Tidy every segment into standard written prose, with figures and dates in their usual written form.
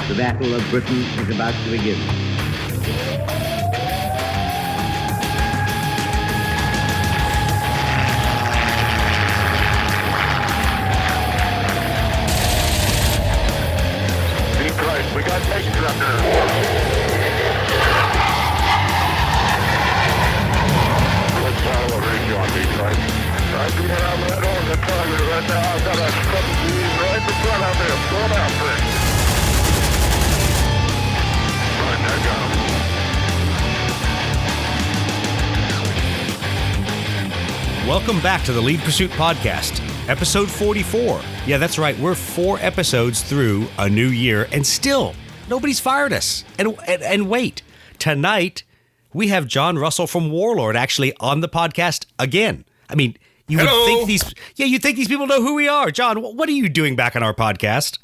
The Battle of Britain is about to begin. We got tanks up there. Let's follow a range on Detroit. I do not have that on the target right now. I've got a submarine right in front of me. I'm going after it. Right, I got him. Welcome back to the Lead Pursuit Podcast, episode 44. Yeah, that's right. We're 4 episodes through a new year, and still nobody's fired us. And wait, tonight we have Jon Russell from Warlord actually on the podcast again. I mean, you'd think these people know who we are. John, what are you doing back on our podcast?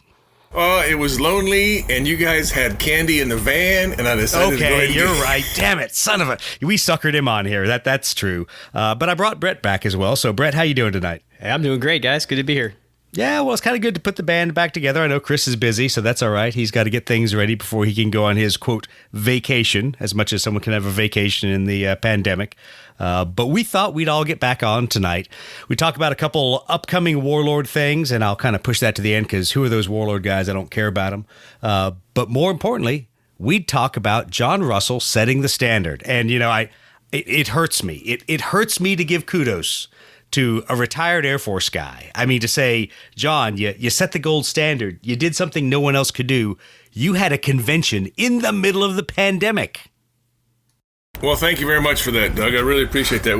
It was lonely, and you guys had candy in the van, and I decided to go ahead and you're right. Damn it, son of a... We suckered him on here. That's true. But I brought Brett back as well. So, Brett, how you doing tonight? Hey, I'm doing great, guys. Good to be here. Yeah, well, it's kind of good to put the band back together. I know Chris is busy, so that's all right. He's got to get things ready before he can go on his, quote, vacation, as much as someone can have a vacation in the pandemic. But we thought we'd all get back on tonight. We talk about a couple upcoming Warlord things, and I'll kind of push that to the end because who are those Warlord guys? I don't care about them. But more importantly, we'd talk about Jon Russell setting the standard. And, you know, it hurts me. It hurts me to give kudos to a retired Air Force guy. I mean, to say, John, you set the gold standard. You did something no one else could do. You had a convention in the middle of the pandemic. Well, thank you very much for that, Doug. I really appreciate that.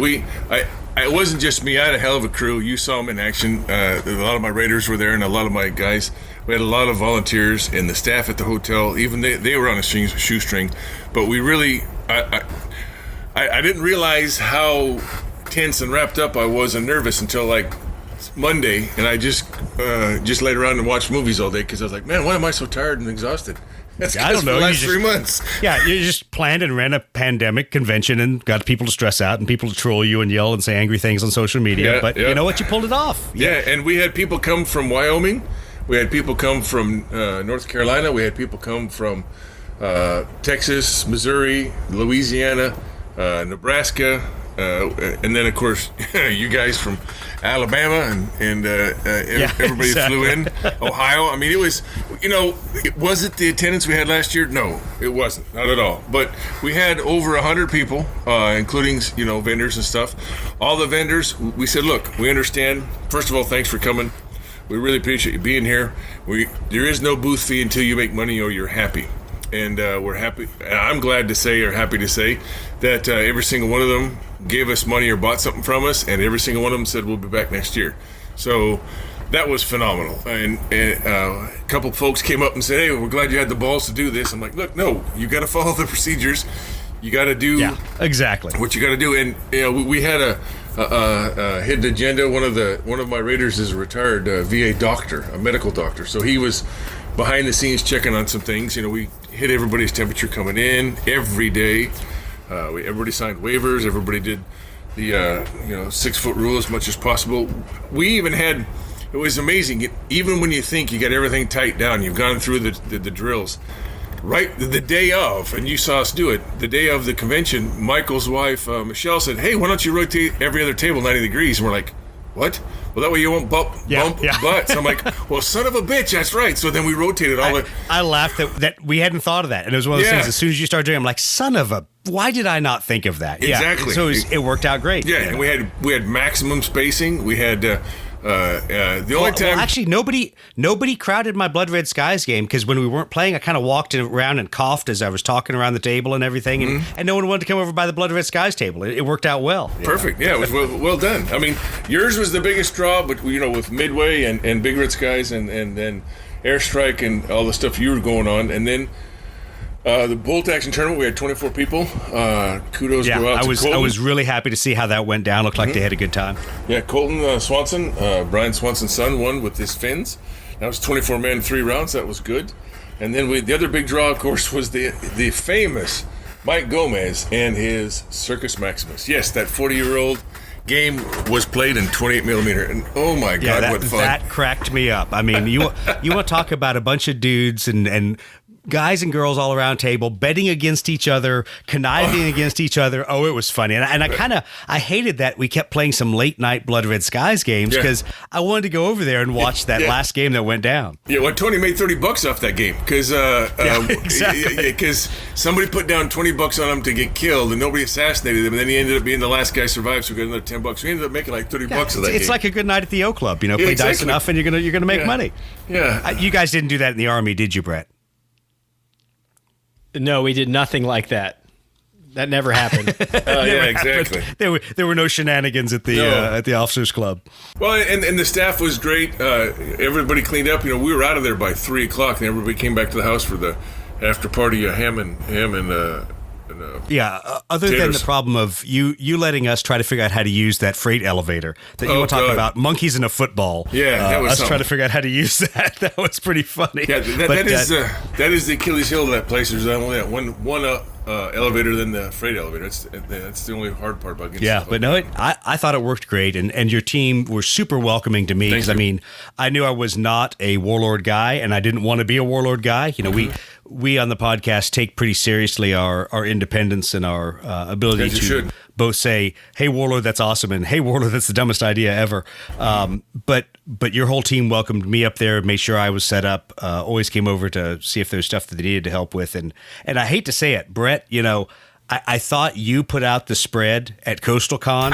It wasn't just me. I had a hell of a crew. You saw them in action. A lot of my Raiders were there, and a lot of my guys. We had a lot of volunteers and the staff at the hotel. Even they were on a shoestring. But we really, I didn't realize how tense and wrapped up I was and nervous until like Monday, and I just laid around and watched movies all day because I was like, man, why am I so tired and exhausted? That's I don't know. For the last 3 months. Yeah, you just planned and ran a pandemic convention and got people to stress out and people to troll you and yell and say angry things on social media. But you know what? You pulled it off. Yeah, and we had people come from Wyoming. We had people come from North Carolina. We had people come from Texas, Missouri, Louisiana, Nebraska. And then, of course, you guys from Alabama and everybody flew in. Ohio. I mean, it was, was it the attendance we had last year? No, it wasn't. Not at all. But we had over 100 people, including, vendors and stuff. All the vendors, we said, look, we understand. First of all, thanks for coming. We really appreciate you being here. There is no booth fee until you make money or you're happy. And we're happy. I'm glad to say, or happy to say, that every single one of them gave us money or bought something from us, and every single one of them said we'll be back next year. So that was phenomenal. And a couple of folks came up and said, hey, we're glad you had the balls to do this. I'm like, look, no, you got to follow the procedures. You got to do exactly what you got to do. And we had a hidden agenda. One of my Raiders is a retired VA doctor, a medical doctor. So he was behind the scenes checking on some things. We hit everybody's temperature coming in every day. Everybody signed waivers. Everybody did the 6-foot rule as much as possible. We even had, it was amazing. Even when you think you got everything tight down, you've gone through the drills. Right the day of, and you saw us do it, the day of the convention, Michael's wife, Michelle, said, hey, why don't you rotate every other table 90 degrees? And we're like, what? Well, that way you won't bump butts. I'm like, well, son of a bitch, that's right. So then we rotated all the... I laughed that we hadn't thought of that. And it was one of those things, as soon as you start doing it, I'm like, son of a... Why did I not think of that? Exactly. So it worked out great. Yeah, and we had maximum spacing. We had... the only time... Well, actually, nobody crowded my Blood Red Skies game because when we weren't playing, I kind of walked around and coughed as I was talking around the table and everything, and no one wanted to come over by the Blood Red Skies table. It worked out well. Perfect. Yeah, it was well done. I mean, yours was the biggest draw, but with Midway and Big Red Skies and then Airstrike and all the stuff you were going on, and then the bolt action tournament, we had 24 people. Kudos go out to Colton. I was really happy to see how that went down. Looked like they had a good time. Yeah, Colton Swanson, Brian Swanson's son, won with his fins. That was 24 men, 3 rounds. That was good. And then the other big draw, of course, was the famous Mike Gomez and his Circus Maximus. Yes, that 40-year-old game was played in 28 millimeter, and oh my God, what fun! That cracked me up. I mean, you want to talk about a bunch of dudes and guys and girls all around table betting against each other, conniving against each other. Oh, it was funny. And I hated that we kept playing some late night Blood Red Skies games because I wanted to go over there and watch that last game that went down. Yeah, well, Tony made $30 off that game because exactly. Somebody put down $20 on him to get killed and nobody assassinated him, and then he ended up being the last guy survived, so we got another $10. We ended up making like $30 of that game. It's like a good night at the O Club, play dice enough and you're gonna make money. Yeah. You guys didn't do that in the Army, did you, Brett? No, we did nothing like that. That never happened. Yeah, exactly. There were no shenanigans at the officers' club. Well, and the staff was great. Everybody cleaned up. We were out of there by 3:00, and everybody came back to the house for the after party. Ham and other than the problem of you letting us try to figure out how to use that freight elevator that you were talking about, monkeys in a football. Yeah, that was us trying to figure out how to use that. That was pretty funny. Yeah, that is the Achilles heel of that place. There's only that one elevator than the freight elevator. That's the only hard part about getting stuff. But no, I thought it worked great, and your team were super welcoming to me because I knew I was not a Warlord guy, and I didn't want to be a Warlord guy. We on the podcast take pretty seriously our independence and our ability to both say, "Hey Warlord, that's awesome," and "Hey Warlord, that's the dumbest idea ever." But your whole team welcomed me up there, made sure I was set up, always came over to see if there's stuff that they needed to help with, and I hate to say it, Brett, I thought you put out the spread at Coastal Con.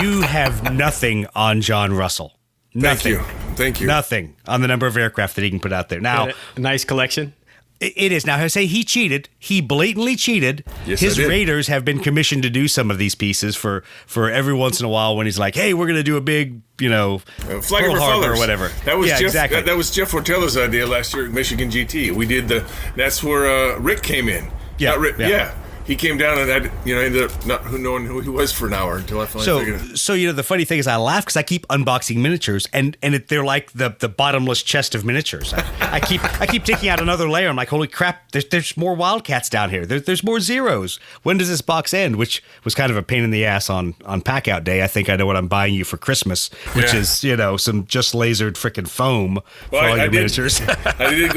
You have nothing on Jon Russell. Nothing. Thank you. Nothing on the number of aircraft that he can put out there. Now, a nice collection. It is. Now, I say he cheated. He blatantly cheated. Yes, his raiders have been commissioned to do some of these pieces for every once in a while when he's like, hey, we're going to do a big, Flag Pearl over Harbor Fellers or whatever. That was Jeff. Exactly. That was Jeff Ortella's idea last year at Michigan GT. We did that's where Rick came in. Yeah. Not Rick, yeah. He came down and I ended up not knowing who he was for an hour until I finally figured it out. So the funny thing is I laugh because I keep unboxing miniatures and they're like the bottomless chest of miniatures. I keep taking out another layer. I'm like, holy crap! There's more Wildcats down here. There's more Zeros. When does this box end? Which was kind of a pain in the ass on pack out day. I think I know what I'm buying you for Christmas, which is some just lasered freaking foam for all your miniatures. I did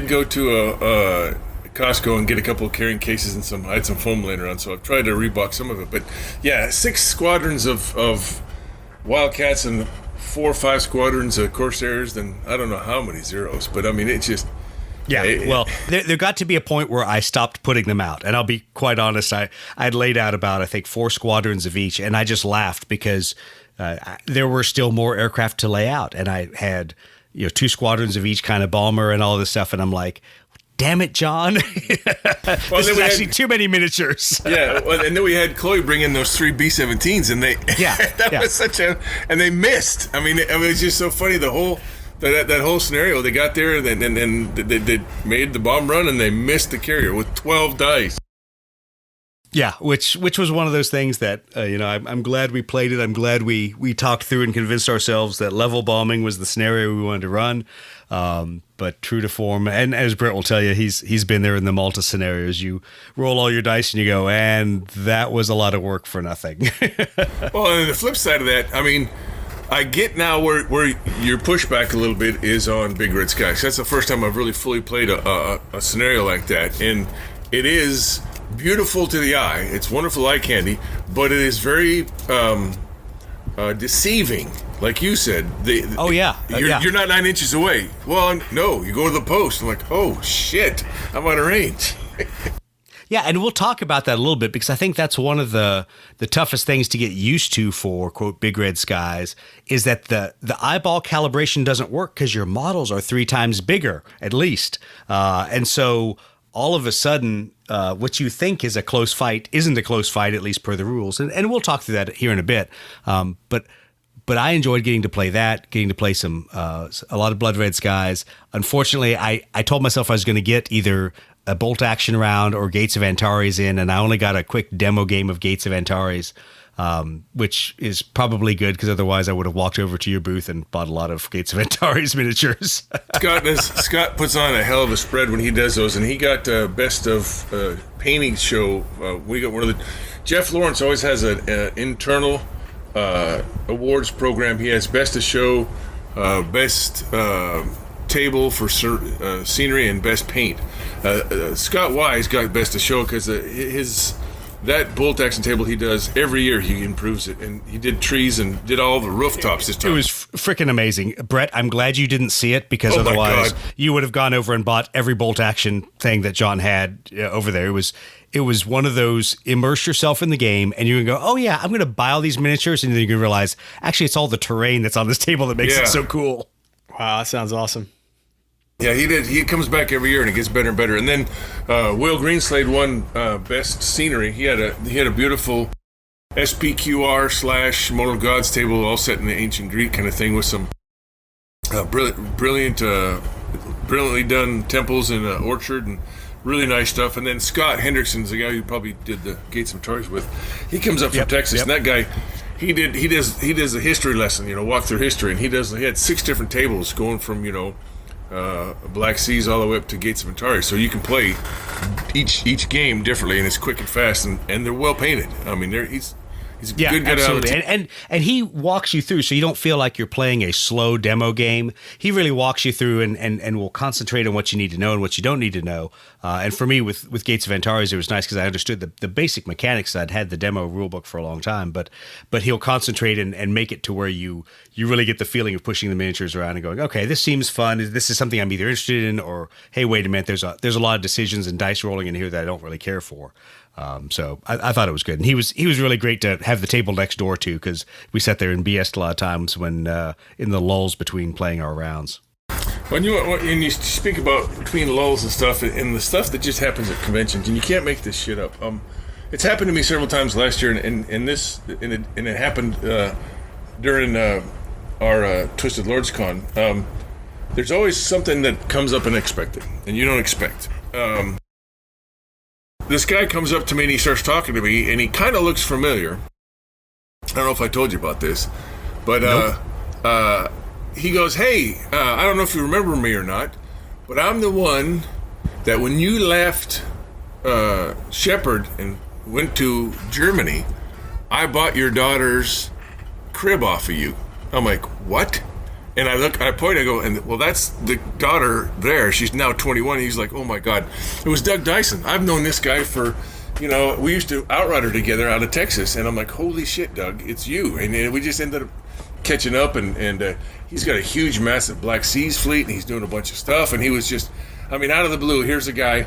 go to Costco and get a couple of carrying cases and I had some foam laying around, so I've tried to rebox some of it. But yeah, 6 squadrons of Wildcats and 4 or 5 squadrons of Corsairs, then I don't know how many Zeros, but I mean, it's just... Yeah, there got to be a point where I stopped putting them out. And I'll be quite honest, I'd laid out about, I think, 4 squadrons of each, and I just laughed because there were still more aircraft to lay out. And I had 2 squadrons of each kind of bomber and all this stuff, and I'm like... Damn it, John. This is actually too many miniatures. Yeah, well, and then we had Chloe bring in those 3 B-17s, and was such and they missed. I mean, it was just so funny, the whole... That whole scenario, they got there and they made the bomb run and they missed the carrier with 12 dice. Yeah, which was one of those things that, I'm glad we played it. I'm glad we talked through and convinced ourselves that level bombing was the scenario we wanted to run. But true to form, and as Brett will tell you, he's been there in the Malta scenarios. You roll all your dice and you go, and that was a lot of work for nothing. Well, and the flip side of that, I mean, I get now where your pushback a little bit is on Big Red Skies. That's the first time I've really fully played a scenario like that, and it is beautiful to the eye. It's wonderful eye candy, but it is very deceiving. Like you said, you're not 9 inches away. Well, no, you go to the post. I'm like, oh shit, I'm out of range. Yeah, and we'll talk about that a little bit because I think that's one of the toughest things to get used to for, quote, Big Red Skies is that the eyeball calibration doesn't work because your models are 3 times bigger, at least. And so all of a sudden, what you think is a close fight isn't a close fight, at least per the rules. And we'll talk through that here in a bit. But I enjoyed getting to play that, getting to play a lot of Blood Red Skies. Unfortunately, I told myself I was going to get either a bolt action round or Gates of Antares in, and I only got a quick demo game of Gates of Antares, which is probably good because otherwise I would have walked over to your booth and bought a lot of Gates of Antares miniatures. Scott puts on a hell of a spread when he does those, and he got best of painting show. We got one of the Jeff Lawrence always has an internal awards program. He has best of show, best table for scenery and best paint. Scott Wise got best of show because that bolt action table he does every year, he improves it, and he did trees and did all the rooftops this time. It was freaking amazing. Brett, I'm glad you didn't see it, because otherwise you would have gone over and bought every bolt action thing that John had over there. It was one of those immerse yourself in the game, and you can go, oh yeah, I'm going to buy all these miniatures, and then you can realize actually it's all the terrain that's on this table that makes it so cool. Wow, that sounds awesome. Yeah, he did. He comes back every year and it gets better and better. And then Will Greenslade won best scenery. He had a beautiful SPQR / Mortal Gods table, all set in the ancient Greek kind of thing, with some brilliantly done temples and orchard and really nice stuff. And then Scott Hendrickson's the guy who probably did the Gates of Toys with. He comes up from Texas, and that guy, he does a history lesson, walk through history, and he had 6 different tables going from Black Seas all the way up to Gates of Antari, so you can play each game differently, and it's quick and fast, and they're well painted. I mean, he's a good guy. Absolutely. And he walks you through, so you don't feel like you're playing a slow demo game. He really walks you through and will concentrate on what you need to know and what you don't need to know. And for me, with Gates of Antares, it was nice because I understood the basic mechanics. I'd had the demo rulebook for a long time, but he'll concentrate and make it to where you really get the feeling of pushing the miniatures around and going, okay, this seems fun. This is something I'm either interested in, or hey, wait a minute, there's a lot of decisions and dice rolling in here that I don't really care for. So I thought it was good, and he was really great to have the table next door to, because we sat there and BS'd a lot of times when in the lulls between playing our rounds. When you speak about between lulls and stuff, and the stuff that just happens at conventions, and you can't make this shit up. It's happened to me several times last year, and it happened during our Twisted Lords Con. There's always something that comes up unexpected, and you don't expect. This guy comes up to me and he starts talking to me, and he kind of looks familiar. I don't know if I told you about this, but nope. He goes, hey, I don't know if you remember me or not, but I'm the one that when you left Shepherd and went to Germany, I bought your daughter's crib off of you. I'm like, what? And I point, I go, and well, that's the daughter there. She's now 21. He's like, oh my God. It was Doug Dyson. I've known this guy for, we used to outrider together out of Texas. And I'm like, holy shit, Doug, it's you. And we just ended up catching up, and he's got a huge, massive Black Seas fleet, and he's doing a bunch of stuff. And he was just, out of the blue, here's a guy.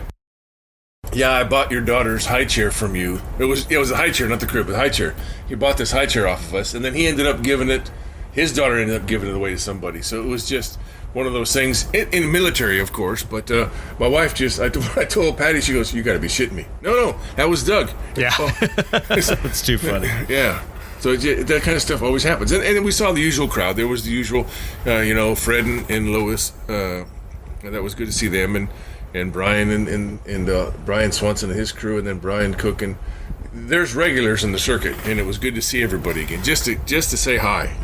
Yeah, I bought your daughter's high chair from you. It was a high chair, not the crib, but the high chair. He bought this high chair off of us, and then he ended up giving it. His daughter ended up giving it away to somebody. So it was just one of those things, in the military, of course. But my wife I told Patty, she goes, you got to be shitting me. No, that was Doug. Yeah. It's too funny. Yeah. So that kind of stuff always happens. And then we saw the usual crowd. There was the usual, Fred and Lois. And that was good to see them. And Brian and Brian Swanson and his crew, and then Brian Cook. And there's regulars in the circuit. And it was good to see everybody again, just to say hi,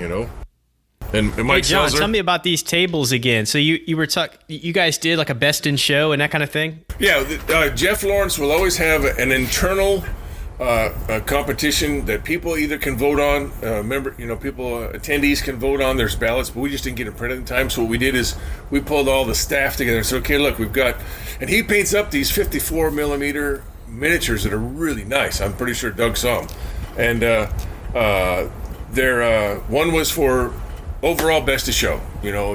And Mike John, Selzer. tell me about these tables again. So you were you guys did like a best in show and that kind of thing? Yeah, Jeff Lawrence will always have an internal competition that people either can vote on. Attendees can vote on. There's ballots, but we just didn't get it printed in time. So what we did is we pulled all the staff together and said, okay, look, we've got, and he paints up these 54 millimeter miniatures that are really nice. I'm pretty sure Doug saw them, and one was for overall best of show,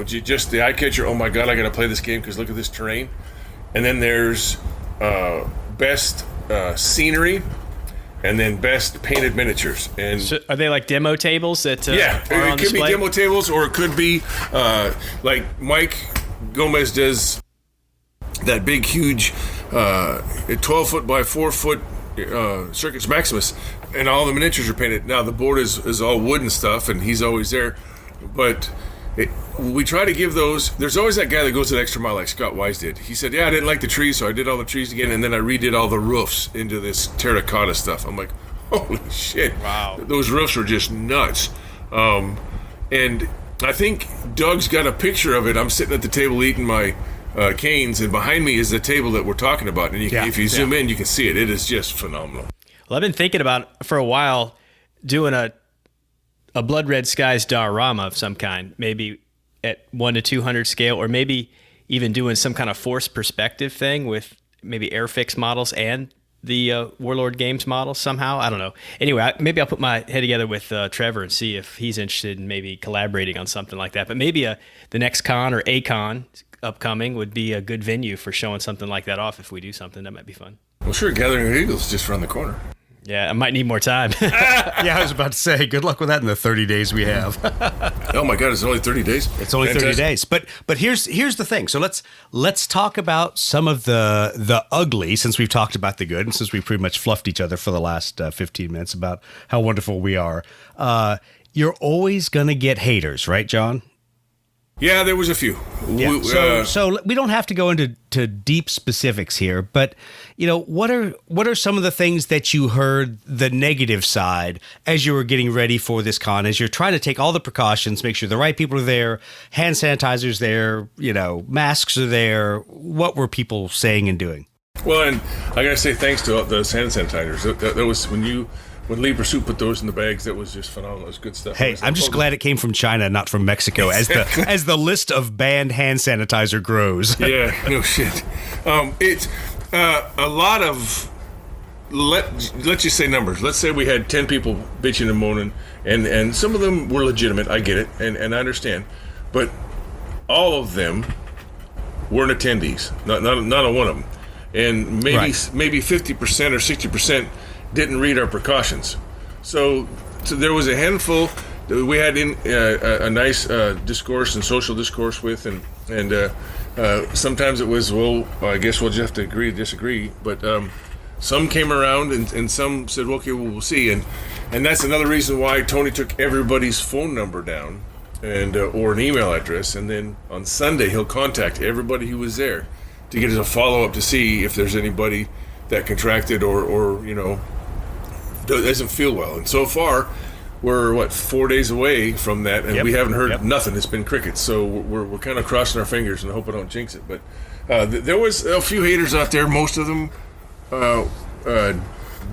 just the eye catcher. Oh my God, I got to play this game because look at this terrain. And then there's best scenery, and then best painted miniatures. And so are they like demo tables that are on display? Be demo tables, or it could be like Mike Gomez does that big, huge 12 foot by 4 foot Circus Maximus, and all the miniatures are painted. Now the board is all wood and stuff, and he's always there. But we try to give those. There's always that guy that goes an extra mile, like Scott Wise did. He said, yeah, I didn't like the trees, so I did all the trees again, and then I redid all the roofs into this terracotta stuff. I'm like, holy shit. Wow. Those roofs were just nuts. And I think Doug's got a picture of it. I'm sitting at the table eating my canes, and behind me is the table that we're talking about. And if you zoom in, you can see it. It is just phenomenal. Well, I've been thinking about, for a while, doing a Blood Red Skies diorama of some kind, maybe. at 1 to 200 scale, or maybe even doing some kind of forced perspective thing with maybe Airfix models and the Warlord Games model somehow. I don't know. Anyway, maybe I'll put my head together with Trevor and see if he's interested in maybe collaborating on something like that. But maybe the next con or a con upcoming would be a good venue for showing something like that off. If we do something, that might be fun. Well, sure, Gathering of Eagles just around the corner. Yeah, I might need more time. Yeah, I was about to say, good luck with that in the 30 days we have. Oh my God, it's only 30 days. It's only 30 days. But here's the thing. So let's talk about some of the ugly, since we've talked about the good, and since we pretty much fluffed each other for the last 15 minutes about how wonderful we are. You're always gonna get haters, right, John? Yeah, there was a few. Yeah. So we don't have to go into deep specifics here, but what are some of the things that you heard the negative side as you were getting ready for this con, as you're trying to take all the precautions, make sure the right people are there, hand sanitizers there, masks are there. What were people saying and doing? Well, and I gotta say thanks to the hand sanitizers. That was when Lee Pursuit put those in the bags, that was just phenomenal. It was good stuff. Hey, I'm just glad it came from China, not from Mexico, as the list of banned hand sanitizer grows. Yeah, no shit. It's a lot of, let's just say numbers. Let's say we had 10 people bitching and moaning, and some of them were legitimate. I get it, and I understand. But all of them weren't attendees, not a one of them. And maybe 50% or 60% didn't read our precautions. So there was a handful that we had in a nice discourse and social discourse with, and sometimes it was, well, I guess we'll just have to agree to disagree. But some came around and some said, okay, well, we'll see. And that's another reason why Tony took everybody's phone number down and or an email address, and then on Sunday he'll contact everybody who was there to get as a follow-up to see if there's anybody that contracted or doesn't feel well. And so far, we're 4 days away from that, and we haven't heard nothing. It's been crickets. So we're kind of crossing our fingers and hope I don't jinx it. But there was a few haters out there. Most of them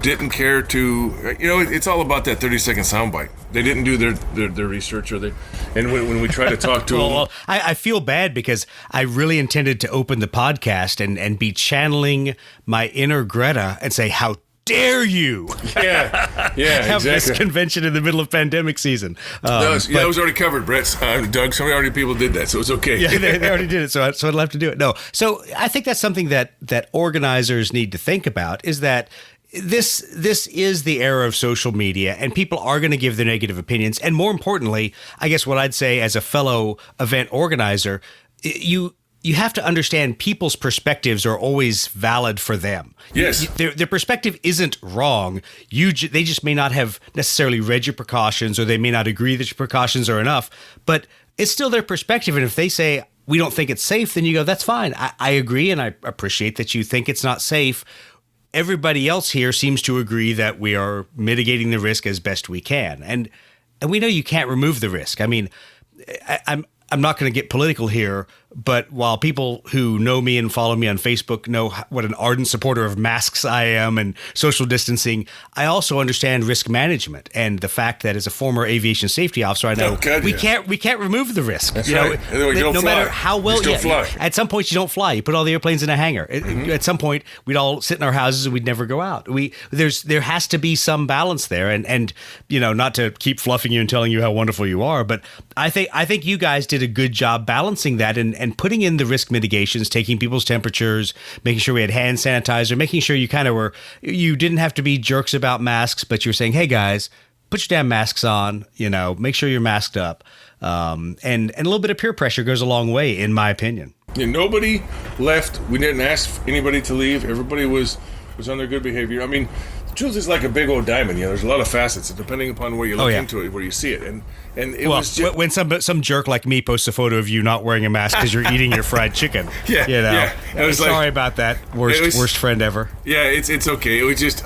didn't care to. It's all about that 30-second soundbite. They didn't do their research, and when we try to talk to them. Well, I feel bad because I really intended to open the podcast and be channeling my inner Greta and say, how dare you have exactly. This convention in the middle of pandemic season. That was already covered, Brett. Doug, so many people did that, so it's okay. Yeah, they already did it, so I don't have to do it. No. So I think that's something that organizers need to think about, is that this is the era of social media, and people are going to give their negative opinions. And more importantly, I guess what I'd say as a fellow event organizer, you have to understand people's perspectives are always valid for them. Yes. Their perspective isn't wrong. They just may not have necessarily read your precautions, or they may not agree that your precautions are enough, but it's still their perspective. And if they say, we don't think it's safe, then you go, that's fine. I agree, and I appreciate that you think it's not safe. Everybody else here seems to agree that we are mitigating the risk as best we can. And we know you can't remove the risk. I mean, I'm not going to get political here, but while people who know me and follow me on Facebook know what an ardent supporter of masks I am and social distancing, I also understand risk management and the fact that as a former aviation safety officer, I know we can't remove the risk. That's right. No matter how well you fly. At some point you don't fly. You put all the airplanes in a hangar. At some point we'd all sit in our houses and we'd never go out. There has to be some balance there, and not to keep fluffing you and telling you how wonderful you are, but I think you guys did a good job balancing that and putting in the risk mitigations, taking people's temperatures, making sure we had hand sanitizer, making sure you didn't have to be jerks about masks, but you're saying, hey guys, put your damn masks on, make sure you're masked up. And a little bit of peer pressure goes a long way, in my opinion. Yeah, nobody left. We didn't ask anybody to leave. Everybody was on their good behavior. I mean, the truth is like a big old diamond. There's a lot of facets, depending upon where you look into it, where you see it. And it was just, when some jerk like me posts a photo of you not wearing a mask because you're eating your fried chicken. Sorry about that. Worst friend ever. Yeah, it's okay. It was just.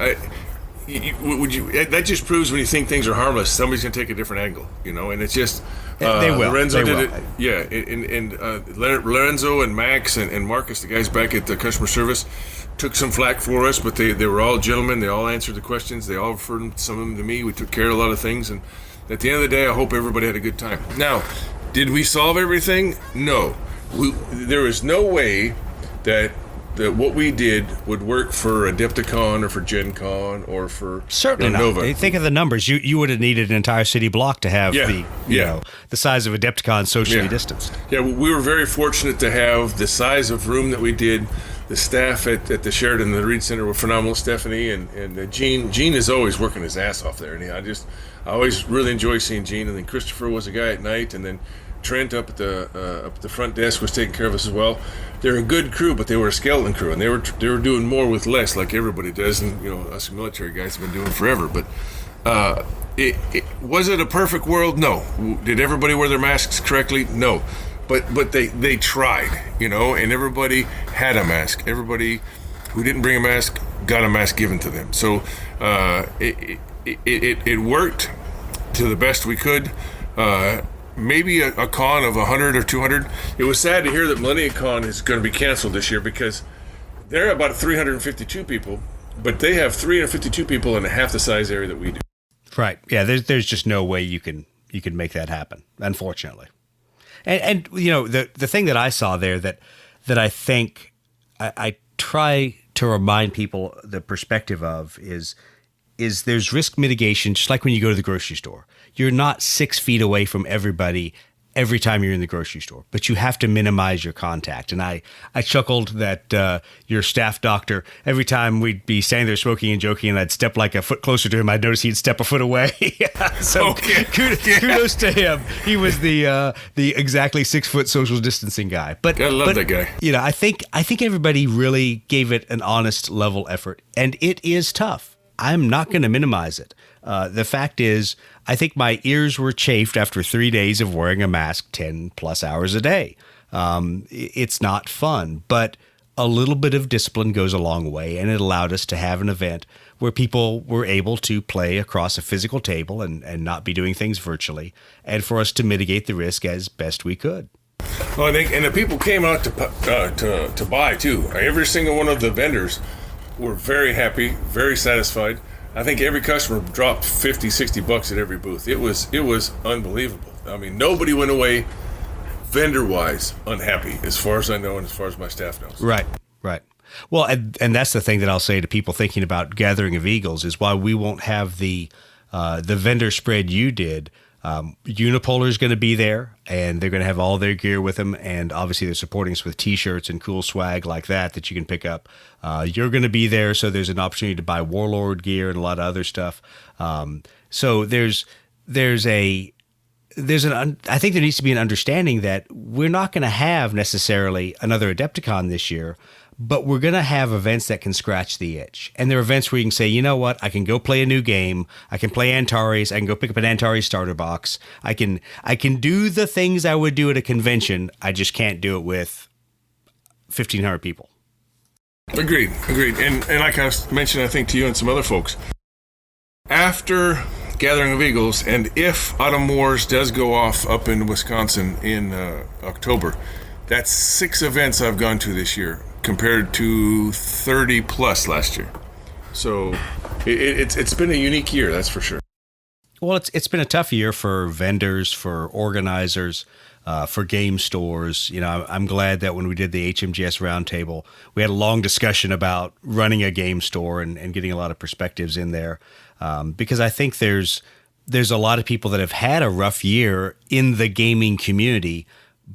That just proves when you think things are harmless, somebody's going to take a different angle, and it's just. They will. Lorenzo did it. Yeah, and Lorenzo and Max and Marcus, the guys back at the customer service, took some flack for us, but they were all gentlemen. They all answered the questions. They all referred some of them to me. We took care of a lot of things, and at the end of the day, I hope everybody had a good time. Now, Did we solve everything? No. There was no way that what we did would work for Adepticon or for Gen Con or for certainly Nova. not. Think of the numbers. You would have needed an entire city block to have the size of Adepticon socially distanced. Yeah, we were very fortunate to have the size of room that we did. The staff at the Sheraton and the Reed Center were phenomenal. Stephanie and Gene. Gene is always working his ass off there, and I always really enjoy seeing Gene. And then Christopher was a guy at night, and then Trent up at the front desk was taking care of us as well. They're a good crew, but they were a skeleton crew, and they were doing more with less, like everybody does, and us military guys have been doing forever. But was it a perfect world? No. Did everybody wear their masks correctly? No. But they tried, and everybody had a mask. Everybody who didn't bring a mask got a mask given to them. So it worked to the best we could. Maybe a con of 100 or 200. It was sad to hear that Millennium Con is going to be canceled this year because they're about 352 people, but they have 352 people in half the size area that we do. Right. Yeah. There's just no way you can make that happen, unfortunately. And the thing that I saw there that I think I try to remind people the perspective of is there's risk mitigation, just like when you go to the grocery store. You're not 6 feet away from everybody every time you're in the grocery store, but you have to minimize your contact. And I chuckled that your staff doctor, every time we'd be standing there smoking and joking and I'd step like a foot closer to him, I'd notice he'd step a foot away. So kudos to him. He was the exactly 6 foot social distancing guy. But I love that guy. I think everybody really gave it an honest level effort, and it is tough. I'm not going to minimize it. The fact is, I think my ears were chafed after 3 days of wearing a mask 10 plus hours a day. It's not fun, but a little bit of discipline goes a long way, and it allowed us to have an event where people were able to play across a physical table and not be doing things virtually, and for us to mitigate the risk as best we could. Well, and the people came out to buy too. Every single one of the vendors were very happy, very satisfied. I think every customer dropped $50-$60 at every booth. It was unbelievable. I mean, nobody went away vendor-wise unhappy, as far as I know and as far as my staff knows. Right. Well, and that's the thing that I'll say to people thinking about Gathering of Eagles is why we won't have the vendor spread you did. Unipolar is going to be there, and they're going to have all their gear with them, and obviously they're supporting us with T-shirts and cool swag like that you can pick up. You're going to be there, so there's an opportunity to buy Warlord gear and a lot of other stuff. So I think there needs to be an understanding that we're not going to have necessarily another Adepticon this year, but we're going to have events that can scratch the itch. And there are events where you can say, you know what, I can go play a new game. I can play Antares. I can go pick up an Antares starter box. I can do the things I would do at a convention. I just can't do it with 1,500 people. Agreed. And like I mentioned, I think to you and some other folks, after Gathering of Eagles, and if Autumn Wars does go off up in Wisconsin in October, that's 6 events I've gone to this year, compared to 30 plus last year. So it's been a unique year, that's for sure. Well, it's been a tough year for vendors, for organizers, for game stores. I'm glad that when we did the HMGS roundtable, we had a long discussion about running a game store and getting a lot of perspectives in there, because I think there's a lot of people that have had a rough year in the gaming community.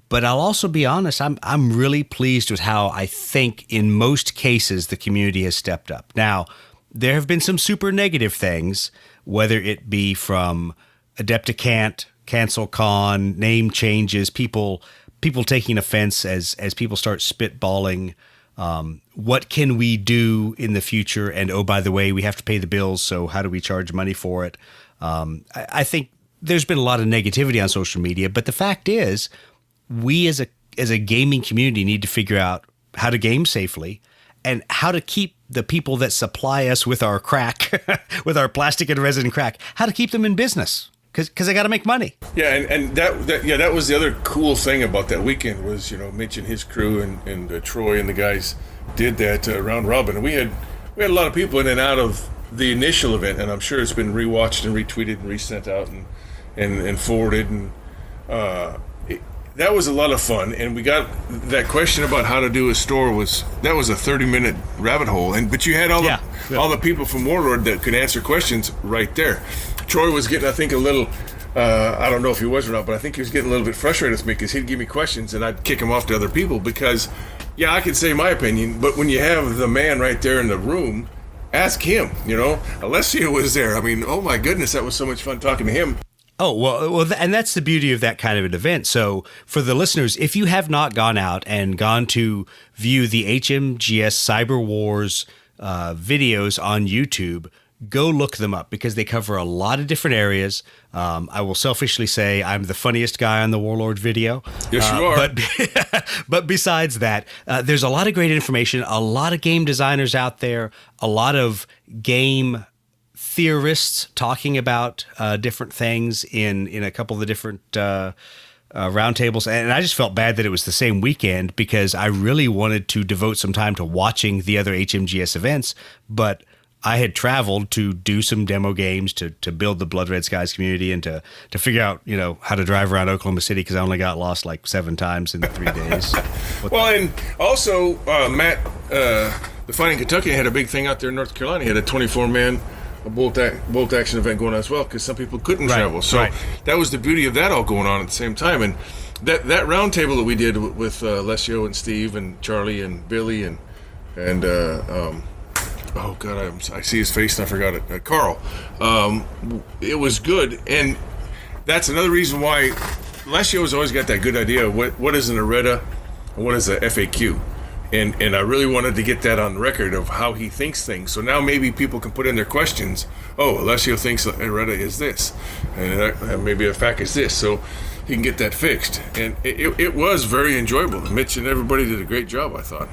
But I'll also be honest, I'm really pleased with how I think in most cases the community has stepped up. Now, there have been some super negative things, whether it be from Adepticant, Cancel Con, name changes, people taking offense as people start spitballing. What can we do in the future? And oh, by the way, we have to pay the bills, so how do we charge money for it? I think there's been a lot of negativity on social media, but the fact is, we as a gaming community need to figure out how to game safely and how to keep the people that supply us with our crack, with our plastic and resin crack, how to keep them in business, because they got to make money. Yeah, and that was the other cool thing about that weekend was, Mitch and his crew and Troy and the guys did that round robin. And we had a lot of people in and out of the initial event, and I'm sure it's been rewatched and retweeted and resent out and forwarded and. that was a lot of fun, and we got that question about how to do a store that was a 30-minute rabbit hole, but you had all the people from Warlord that could answer questions right there. Troy was getting, I think, a little, I don't know if he was or not, but I think he was getting a little bit frustrated with me because he'd give me questions and I'd kick him off to other people because, yeah, I could say my opinion, but when you have the man right there in the room, ask him, Alessio was there. I mean, oh my goodness, that was so much fun talking to him. Oh, well, and that's the beauty of that kind of an event. So for the listeners, if you have not gone out and gone to view the HMGS Cyber Wars videos on YouTube, go look them up because they cover a lot of different areas. I will selfishly say I'm the funniest guy on the Warlord video. Yes, you are. But besides that, there's a lot of great information, a lot of game designers out there, a lot of game theorists talking about different things in a couple of the different roundtables. And I just felt bad that it was the same weekend because I really wanted to devote some time to watching the other HMGS events, but I had traveled to do some demo games to build the Blood Red Skies community and to figure out, how to drive around Oklahoma City because I only got lost like 7 times in 3 days. And also, Matt, the Fighting Kentucky had a big thing out there in North Carolina. He had a 24-man bolt action event going on as well because some people couldn't travel. So that was the beauty of that all going on at the same time. And that round table that we did with Alessio and Steve and Charlie and Billy and oh God, I see his face and I forgot it. Carl. It was good, and that's another reason why Alessio has always got that good idea of what is an errata and what is a FAQ. And I really wanted to get that on record of how he thinks things. So now maybe people can put in their questions. Oh, Alessio thinks errata is this, and maybe a FAQ is this. So he can get that fixed. And it was very enjoyable. Mitch and everybody did a great job, I thought.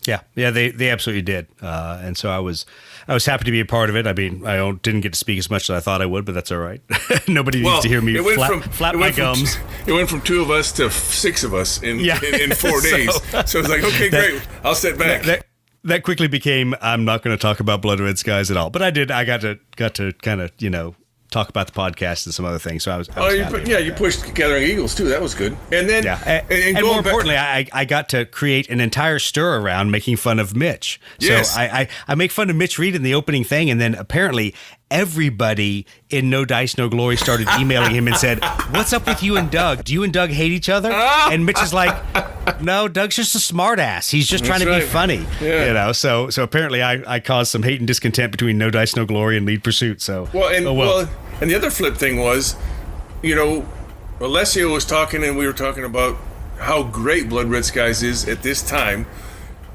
Yeah, they absolutely did, and so I was happy to be a part of it. I mean, I didn't get to speak as much as I thought I would, but that's all right. Nobody needs to hear me flap my gums. It went from 2 of us to 6 of us in 4 days. So it's like, okay, great, I'll sit back. That quickly became, I'm not going to talk about Blood Red Skies at all, but I did. I got to kind of talk about the podcast and some other things. So I was happy. You pushed Gathering Eagles too. That was good. And then, and more importantly, I got to create an entire stir around making fun of Mitch. Yes. So I make fun of Mitch Reed in the opening thing, and then apparently everybody in No Dice No Glory started emailing him and said, "What's up with you and Doug? Do you and Doug hate each other?" And Mitch is like, "No, Doug's just a smart ass. He's just trying to be funny." Yeah. So apparently I caused some hate and discontent between No Dice No Glory and Lead Pursuit. So and the other flip thing was, Alessio was talking and we were talking about how great Blood Red Skies is at this time,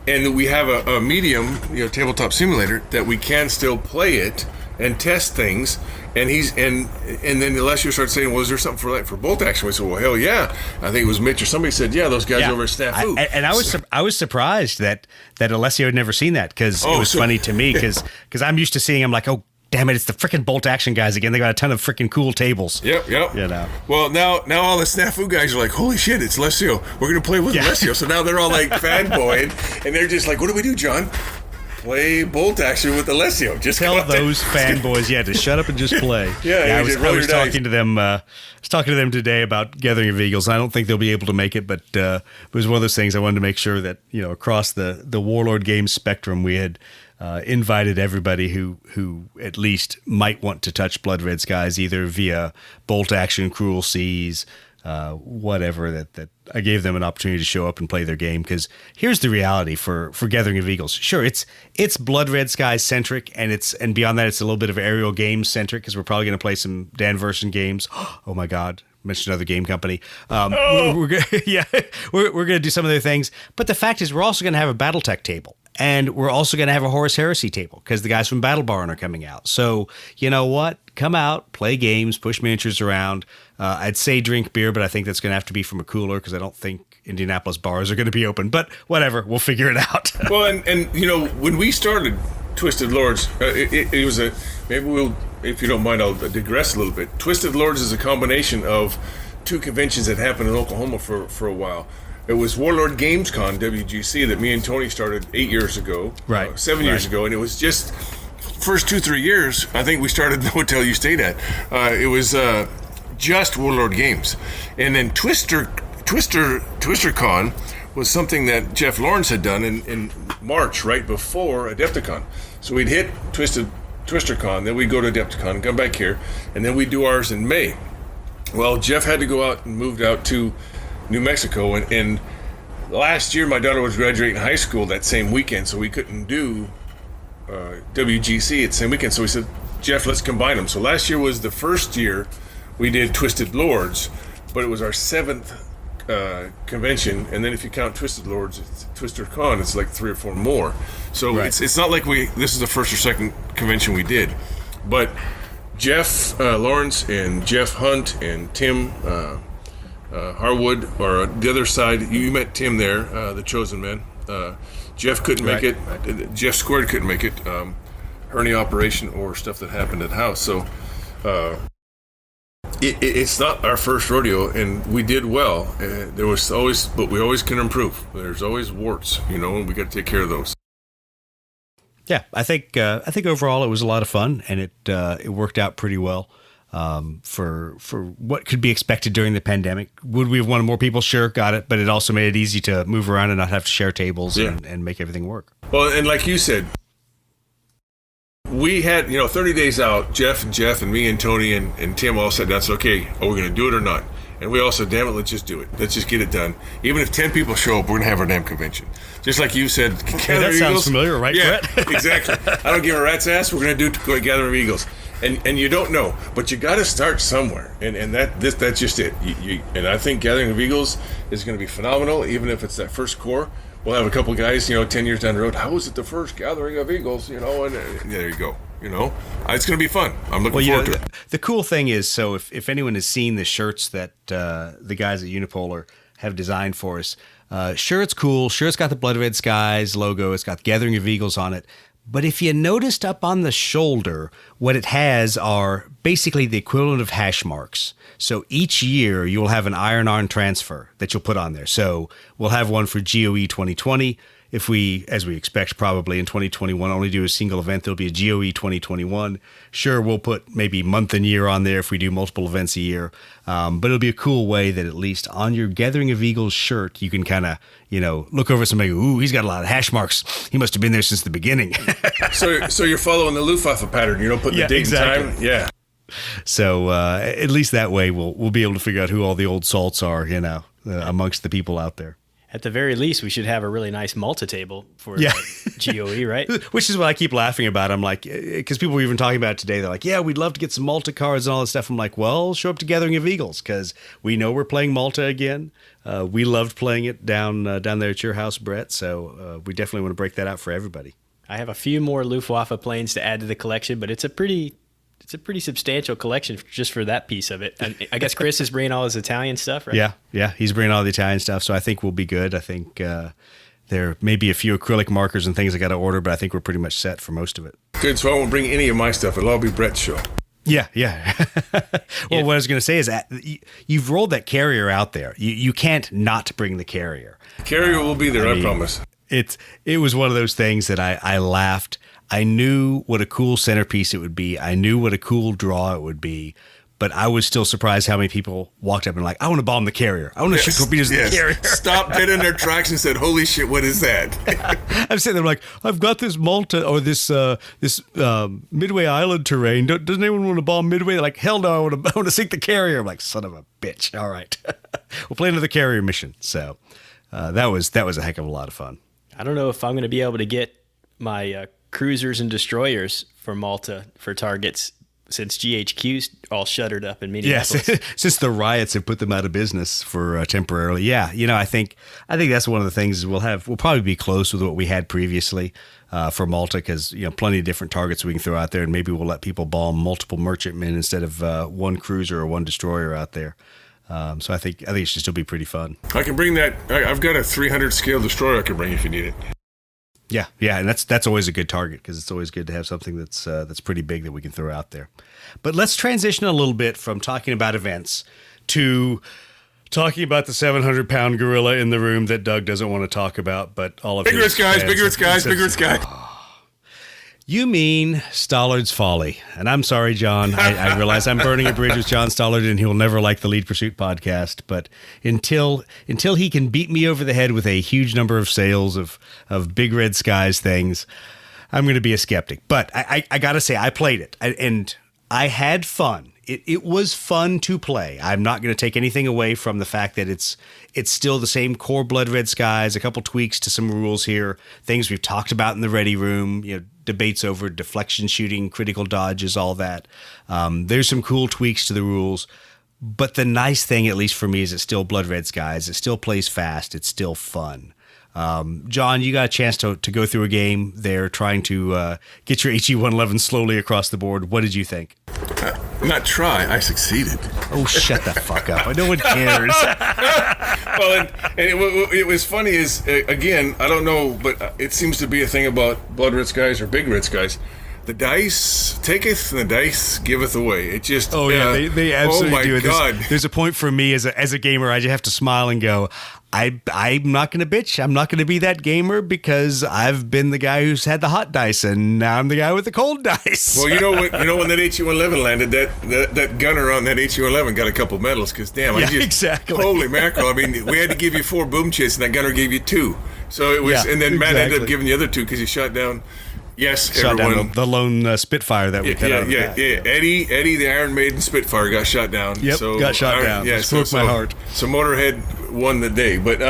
and we have a medium, tabletop simulator that we can still play it and test things. And then Alessio started saying, "Well, is there something for bolt action?" We said, "Well, hell yeah!" I think it was Mitch or somebody said, "Yeah, those guys over at Snafu." I was surprised that Alessio had never seen that because it was funny to me because I'm used to seeing him like, oh, damn it, it's the freaking bolt action guys again. They got a ton of freaking cool tables. Yep. Well, now all the Snafu guys are like, holy shit, it's Alessio. We're going to play with Alessio. So now they're all like fanboying, and they're just like, what do we do, John? Play bolt action with Alessio. Just tell those fanboys, to shut up and just play. I was talking to them. I was talking to them today about Gathering of Eagles. I don't think they'll be able to make it, but it was one of those things I wanted to make sure that across the Warlord game spectrum, we had invited everybody who at least might want to touch Blood Red Skies either via bolt action, Cruel Seas, whatever, that I gave them an opportunity to show up and play their game. Because here's the reality for Gathering of Eagles. Sure, it's Blood Red Skies centric, and beyond that, it's a little bit of aerial game centric because we're probably going to play some Dan Verson games. Oh my God. Mentioned another game company. We're going to do some of their things. But the fact is, we're also going to have a BattleTech table. And we're also going to have a Horus Heresy table because the guys from Battle Barn are coming out. So, you know what? Come out, play games, push miniatures around. I'd say drink beer, but I think that's going to have to be from a cooler because I don't think Indianapolis bars are going to be open. But whatever, we'll figure it out. Well, and when we started Twisted Lords, it was maybe we'll, if you don't mind, I'll digress a little bit. Twisted Lords is a combination of 2 conventions that happened in Oklahoma for a while. It was Warlord GamesCon, WGC, that me and Tony started 8 years ago, 7 years ago, and it was just first 2-3 years. I think we started the hotel you stayed at. It was just Warlord games, and then Twister TwisterCon was something that Jeff Lawrence had done in March, right before Adepticon. So we'd hit TwisterCon, then we'd go to Adepticon, come back here, and then we'd do ours in May. Well, Jeff had to go out and moved out to New Mexico, and last year my daughter was graduating high school that same weekend, so we couldn't do WGC at the same weekend. So we said, Jeff, let's combine them. So last year was the first year we did Twisted Lords, but it was our 7th convention, and then if you count Twisted Lords, TwisterCon, it's like 3 or 4 more. So right. it's not like this is the first or second convention we did, but Jeff Lawrence and Jeff Hunt and Tim Harwood, or the other side, you met Tim there, the Chosen Man. Jeff couldn't make it. Jeff Squared couldn't make it. Hernia operation or stuff that happened at house. So it's not our first rodeo, and we did well. There was always, but we always can improve. There's always warts, and we got to take care of those. Yeah, I think overall it was a lot of fun, and it worked out pretty well for what could be expected during the pandemic. Would we have wanted more people? Sure, got it, but it also made it easy to move around and not have to share tables and make everything work. Well, and like you said, we had 30 days out. Jeff, and me and Tony and Tim all said, "That's okay. Are we going to do it or not?" And we all said, "Damn it, let's just do it. Let's just get it done. Even if 10 people show up, we're going to have our damn convention." Just like you said, that sounds familiar, right, yeah, Brett? Exactly. I don't give a rat's ass. We're going to do Gathering of Eagles. And you don't know, but you got to start somewhere, and that's just it. And I think Gathering of Eagles is going to be phenomenal, even if it's that first core. We'll have a couple guys, 10 years down the road. How was it the first Gathering of Eagles? And there you go. It's going to be fun. I'm looking forward to it. The cool thing is, so if anyone has seen the shirts that the guys at Unipolar have designed for us, sure, it's cool. Sure, it's got the Blood Red Skies logo. It's got Gathering of Eagles on it. But if you noticed up on the shoulder, what it has are basically the equivalent of hash marks. So each year you'll have an iron-on transfer that you'll put on there. So we'll have one for GOE 2020. If we, as we expect probably in 2021, only do a single event, there'll be a GOE 2021. Sure, we'll put maybe month and year on there if we do multiple events a year. But it'll be a cool way that at least on your Gathering of Eagles shirt, you can kind of, look over somebody, ooh, he's got a lot of hash marks. He must have been there since the beginning. So you're following the Luftwaffe pattern. You don't put the date exactly. and time. Yeah. So at least that way we'll be able to figure out who all the old salts are, amongst the people out there. At the very least, we should have a really nice Malta table for GOE, right? Which is what I keep laughing about. I'm like, because people were even talking about it today. They're like, yeah, we'd love to get some Malta cards and all this stuff. I'm like, well, show up to Gathering of Eagles because we know we're playing Malta again. We loved playing it down there at your house, Brett. So we definitely want to break that out for everybody. I have a few more Luftwaffe planes to add to the collection, but it's a pretty substantial collection just for that piece of it. And I guess Chris is bringing all his Italian stuff, right? Yeah, he's bringing all the Italian stuff, so I think we'll be good. I think there may be a few acrylic markers and things I got to order, but I think we're pretty much set for most of it. Good, so I won't bring any of my stuff. It'll all be Brett's show. Yeah. Well, what I was going to say is that you've rolled that carrier out there. You can't not bring the carrier. Carrier will be there, I promise. It was one of those things that I laughed. I knew what a cool centerpiece it would be. I knew what a cool draw it would be. But I was still surprised how many people walked up and like, I want to bomb the carrier. I want to shoot torpedoes at the carrier. Stopped dead in their tracks and said, holy shit, what is that? I'm sitting there like, I've got this Malta or this Midway Island terrain. Doesn't anyone want to bomb Midway? They're like, hell no, I want to sink the carrier. I'm like, son of a bitch. All right. We'll play another carrier mission. So that was a heck of a lot of fun. I don't know if I'm going to be able to get my cruisers and destroyers for Malta for targets since GHQ's all shuttered up in Minneapolis. Yes, since the riots have put them out of business for temporarily. Yeah, I think that's one of the things we'll probably be close with what we had previously for Malta because plenty of different targets we can throw out there, and maybe we'll let people bomb multiple merchantmen instead of one cruiser or one destroyer out there. So I think it should still be pretty fun. I can bring that. I've got a 300 scale destroyer I can bring if you need it. Yeah, and that's always a good target because it's always good to have something that's pretty big that we can throw out there. But let's transition a little bit from talking about events to talking about the 700-pound gorilla in the room that Doug doesn't want to talk about, but all of bigger skies. You mean Stollard's Folly. And I'm sorry, John. I realize I'm burning a bridge with John Stollard, and he'll never like the Lead Pursuit podcast. But until he can beat me over the head with a huge number of sales of Big Red Skies things, I'm going to be a skeptic. But I got to say, I played it, and I had fun. It was fun to play. I'm not going to take anything away from the fact that it's still the same core Blood Red Skies, a couple tweaks to some rules here, things we've talked about in the Ready Room, debates over deflection shooting, critical dodges, all that. There's some cool tweaks to the rules. But the nice thing, at least for me, is it's still Blood Red Skies. It still plays fast. It's still fun. John, you got a chance to go through a game there trying to get your HE-111 slowly across the board. What did you think? Not try, I succeeded. Oh, shut the fuck up. No one cares. Well, and it was funny is, again, I don't know, but it seems to be a thing about Blood Red Skies or Big Red Skies. The dice taketh and the dice giveth away. It just... Oh, yeah, they absolutely do. Oh, my God. There's a point for me as a gamer, I just have to smile and go, I'm not going to bitch. I'm not going to be that gamer because I've been the guy who's had the hot dice, and now I'm the guy with the cold dice. Well, when that HU-11 landed, that gunner on that HU-11 got a couple medals because, damn, exactly. Holy mackerel. I mean, we had to give you 4 boom chits, and that gunner gave you 2. So it was, and then Matt ended up giving the other 2 because he shot down... Yes, shot everyone. Down the lone Spitfire that we cut out. Yeah. Eddie, the Iron Maiden Spitfire got shot down. Yep, got shot down. Yeah, broke my heart. So Motorhead won the day, but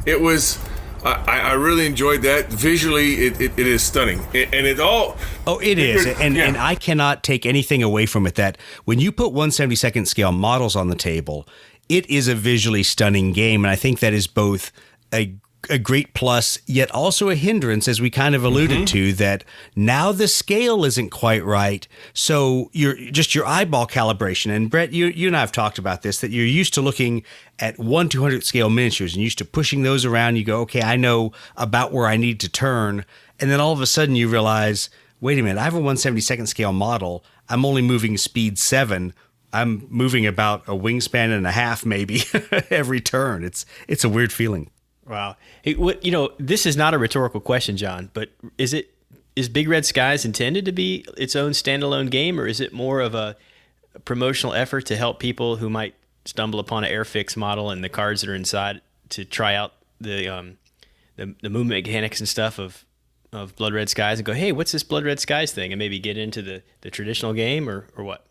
it was. I really enjoyed that. Visually, it is stunning, and it all. Oh, it is, and I cannot take anything away from it. That when you put 1/72nd scale models on the table, it is a visually stunning game, and I think that is both a great plus, yet also a hindrance, as we kind of alluded to, that now the scale isn't quite right. So your eyeball calibration, and Brett, you and I have talked about this, that you're used to looking at 1/200 scale miniatures and used to pushing those around. You go, okay, I know about where I need to turn. And then all of a sudden you realize, wait a minute, I have a 1/72nd scale model. I'm only moving speed 7. I'm moving about a wingspan and a half, maybe every turn. It's a weird feeling. Wow. Hey, this is not a rhetorical question, John, but is Big Red Skies intended to be its own standalone game, or is it more of a promotional effort to help people who might stumble upon an Airfix model and the cards that are inside to try out the movement mechanics and stuff of Blood Red Skies and go, hey, what's this Blood Red Skies thing, and maybe get into the traditional game, or what?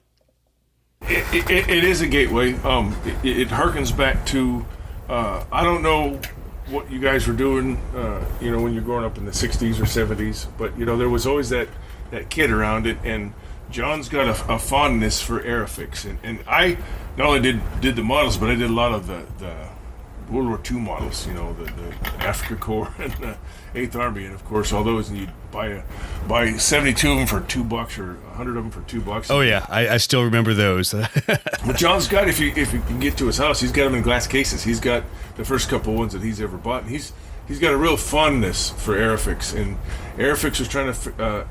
It is a gateway. It harkens back to I don't know what you guys were doing, when you're growing up in the 60s or 70s, but, there was always that kid around it, and John's got a fondness for Airfix, and I not only did the models, but I did a lot of the World War II models, the Africa Corps and the 8th Army, and of course all those, and you'd buy 72 of them for $2 or 100 of them for $2. Oh yeah, I still remember those. But John's got, if you can get to his house, he's got them in glass cases. He's got the first couple ones that he's ever bought, and he's got a real fondness for Airfix, and Airfix was trying to.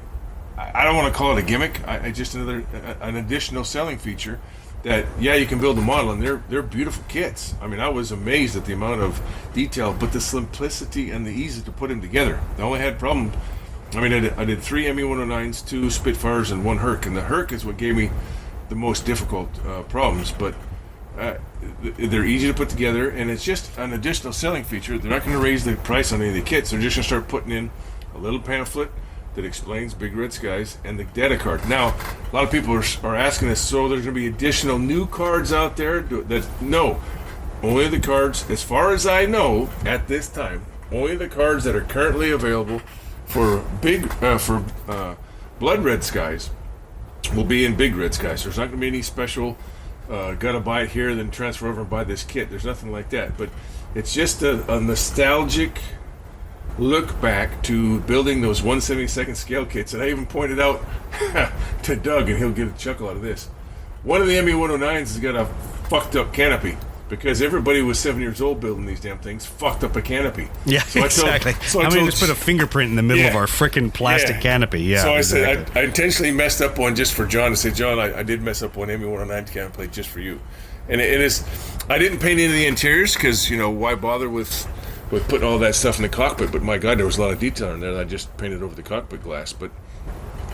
I don't want to call it a gimmick. I just an additional selling feature. That you can build a model, and they're beautiful kits. I mean, I was amazed at the amount of detail, but the simplicity and the ease to put them together. I only had problem. I mean, I did 3 ME-109s, 2 Spitfires, and 1 Herc, and the Herc is what gave me the most difficult problems. But they're easy to put together, and it's just an additional selling feature. They're not going to raise the price on any of the kits. They're just going to start putting in a little pamphlet that explains Big Red Skies and the data card. Now, a lot of people are asking us, so there's going to be additional new cards out there? No. Only the cards, as far as I know, at this time, only the cards that are currently available for Blood Red Skies will be in Big Red Skies. There's not going to be any special, gotta buy it here, then transfer over and buy this kit. There's nothing like that. But it's just a nostalgic look back to building those 1/72nd scale kits, and I even pointed out to Doug, and he'll get a chuckle out of this. One of the ME-109s has got a fucked up canopy because everybody was 7 years old building these damn things, fucked up a canopy. Yeah, exactly. I mean, just put a fingerprint in the middle of our frickin' plastic canopy. Yeah. So I said I intentionally messed up one just for John. I said, John, I did mess up one ME-109 canopy just for you, and it is. I didn't paint any of the interiors because why bother with putting all that stuff in the cockpit, but my God, there was a lot of detail in there that I just painted over the cockpit glass. But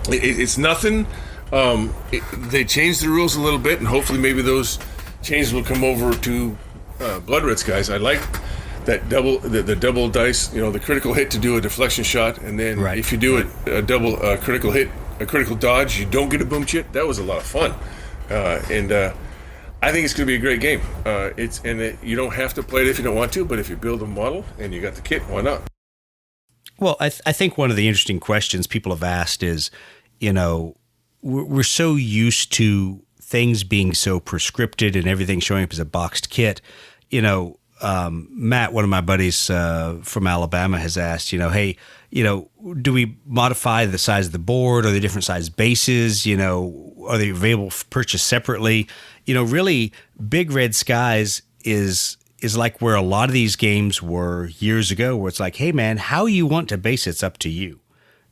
It's nothing. They changed the rules a little bit, and hopefully maybe those changes will come over to Blood Red Skies. I like that the double dice, the critical hit to do a deflection shot, and then if you do a double critical hit, a critical dodge, you don't get a boom chit. That was a lot of fun, and I think it's going to be a great game. You don't have to play it if you don't want to, but if you build a model and you got the kit, why not? Well, I think one of the interesting questions people have asked is, we're so used to things being so prescripted and everything showing up as a boxed kit. Matt, one of my buddies from Alabama, has asked, hey, do we modify the size of the board? Are there different size bases? Are they available for purchase separately? Really, Big Red Skies is like where a lot of these games were years ago, where it's like, hey, man, how you want to base it's up to you.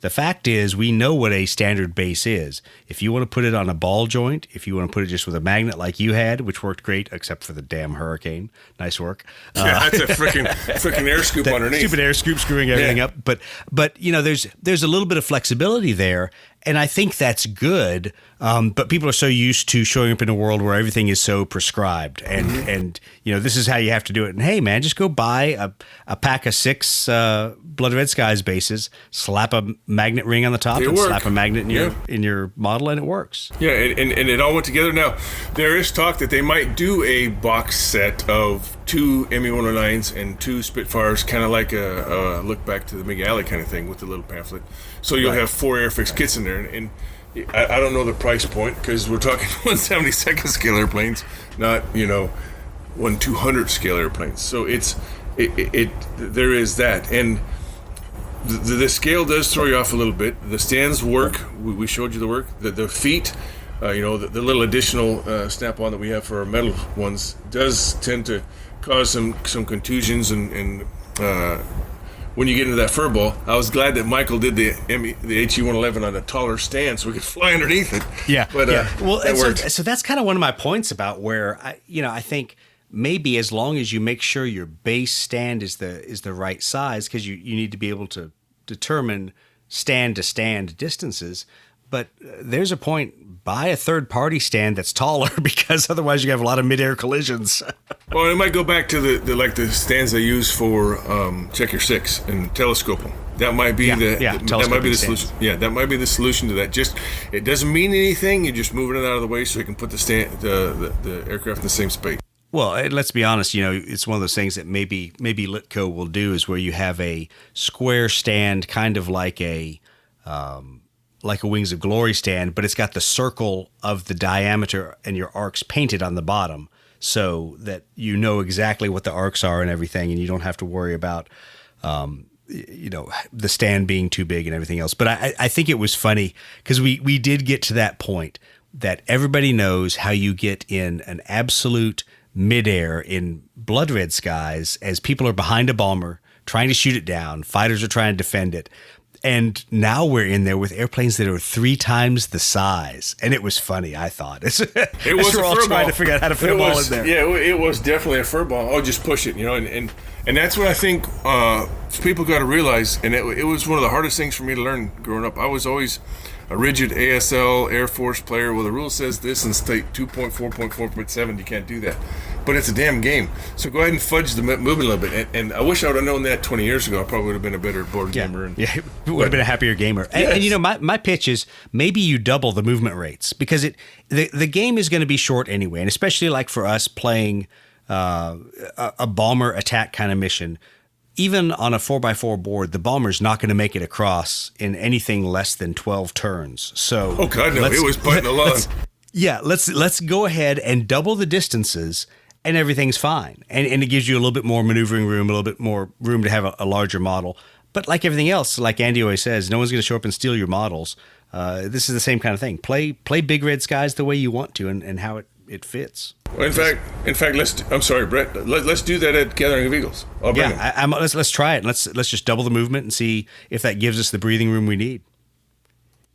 The fact is, we know what a standard base is. If you want to put it on a ball joint, if you want to put it just with a magnet like you had, which worked great, except for the damn hurricane. Nice work. Yeah, that's a freaking air scoop underneath. Stupid air scoop screwing everything up. But there's a little bit of flexibility there, and I think that's good. But people are so used to showing up in a world where everything is so prescribed, and this is how you have to do it. And hey, man, just go buy a pack of 6 Blood Red Skies bases, slap a magnet ring on the top, and slap a magnet in your model, and it works. Yeah, and it all went together. Now, there is talk that they might do a box set of 2 ME-109s and 2 Spitfires, kind of like a look back to the Big Alley kind of thing with the little pamphlet. So you'll have 4 Airfix kits in there, and I don't know the price point because we're talking 1/72 scale airplanes, not 1/200 scale airplanes. So there is that, and the scale does throw you off a little bit. The stands work. We showed you the work. The feet, the little additional snap-on that we have for our metal ones does tend to cause some contusions and when you get into that furball. I was glad that Michael did the HE-111 on a taller stand so we could fly underneath it. Yeah, but well, that worked. So that's kind of one of my points about where I think maybe as long as you make sure your base stand is the right size, because you need to be able to determine stand to stand distances. But there's a point, buy a third party stand that's taller, because otherwise you have a lot of midair collisions. Well, it might go back to the stands they use for check your 6 and telescope them. That might be that might be the solution. Yeah, that might be the solution to that. Just, it doesn't mean anything. You're just moving it out of the way so you can put the aircraft in the same space. Well, let's be honest, it's one of those things that maybe Litco will do, is where you have a square stand, kind of like a Wings of Glory stand, but it's got the circle of the diameter and your arcs painted on the bottom, so that you know exactly what the arcs are and everything, and you don't have to worry about the stand being too big and everything else. But I think it was funny because we did get to that point that everybody knows how you get in an absolute midair in Blood Red Skies as people are behind a bomber trying to shoot it down. Fighters are trying to defend it. And now we're in there with airplanes that are 3 times the size. And it was funny, I thought. It was we're all trying to figure out how to fit a ball in there. Yeah, it was definitely a fur ball. Oh, just push it, and that's what I think people got to realize. And it was one of the hardest things for me to learn growing up. I was always a rigid ASL Air Force player. Well, the rule says this in state 2.4.4.7. You can't do that. But it's a damn game. So go ahead and fudge the movement a little bit. And I wish I would have known that 20 years ago. I probably would have been a better board gamer. Yeah, would have been a happier gamer. Yes. And my pitch is maybe you double the movement rates, because the game is going to be short anyway. And especially like for us playing a bomber attack kind of mission, even on a 4x4 board, the bomber's not going to make it across in anything less than 12 turns. So, oh God, no, it was biting along. Let's go ahead and double the distances, and everything's fine. And it gives you a little bit more maneuvering room, a little bit more room to have a larger model. But like everything else, like Andy always says, no one's going to show up and steal your models. This is the same kind of thing. Play Big Red Skies the way you want to, and how it fits. Well, in fact, I'm sorry, Brett. Let's do that at Gathering of Eagles. I'll bring them. Let's try it. Let's just double the movement and see if that gives us the breathing room we need.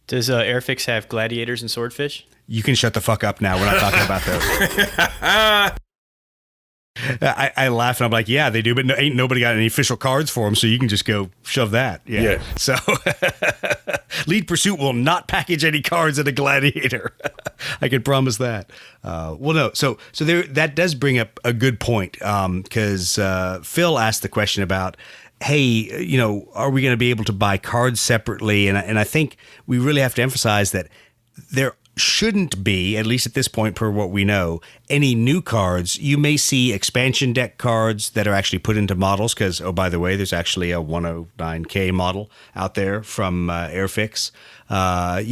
Does Airfix have gladiators and swordfish? You can shut the fuck up now. We're not talking about those. I laugh and I'm like, yeah, they do, but ain't nobody got any official cards for them, so you can just go shove that. Yeah. So Lead Pursuit will not package any cards in a Gladiator. I can promise that. So there, that does bring up a good point, because Phil asked the question about, hey, are we going to be able to buy cards separately? And I think we really have to emphasize that there shouldn't be, at least at this point per what we know, any new cards. You may see expansion deck cards that are actually put into models because, oh, by the way, there's actually a 109K model out there from Airfix. And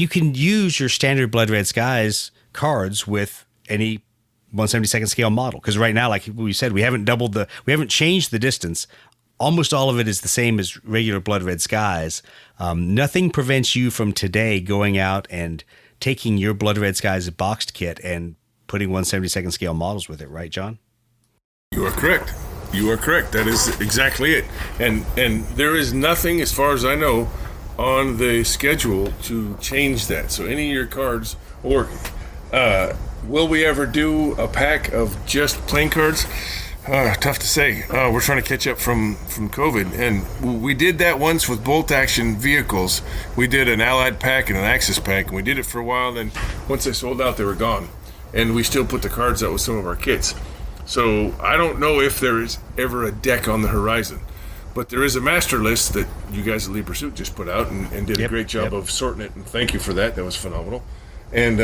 you can use your standard Blood Red Skies cards with any 172nd scale model, because right now, like we said, we haven't changed the distance. Almost all of it is the same as regular Blood Red Skies. Nothing prevents you from today going out and taking your Blood Red Skies boxed kit and putting 172nd scale models with it, right, John? You are correct. That is exactly it. And there is nothing, as far as I know, on the schedule to change that. So any of your cards, or will we ever do a pack of just playing cards? Tough to say. We're trying to catch up from COVID, and we did that once with bolt action vehicles. We did an Allied pack and an Axis pack, and we did it for a while. Then once they sold out, they were gone, and we still put the cards out with some of our kits. So I don't know if there is ever a deck on the horizon, but there is a master list that you guys at Lead Pursuit just put out and did a great job of sorting it, and thank you for that. That was phenomenal. And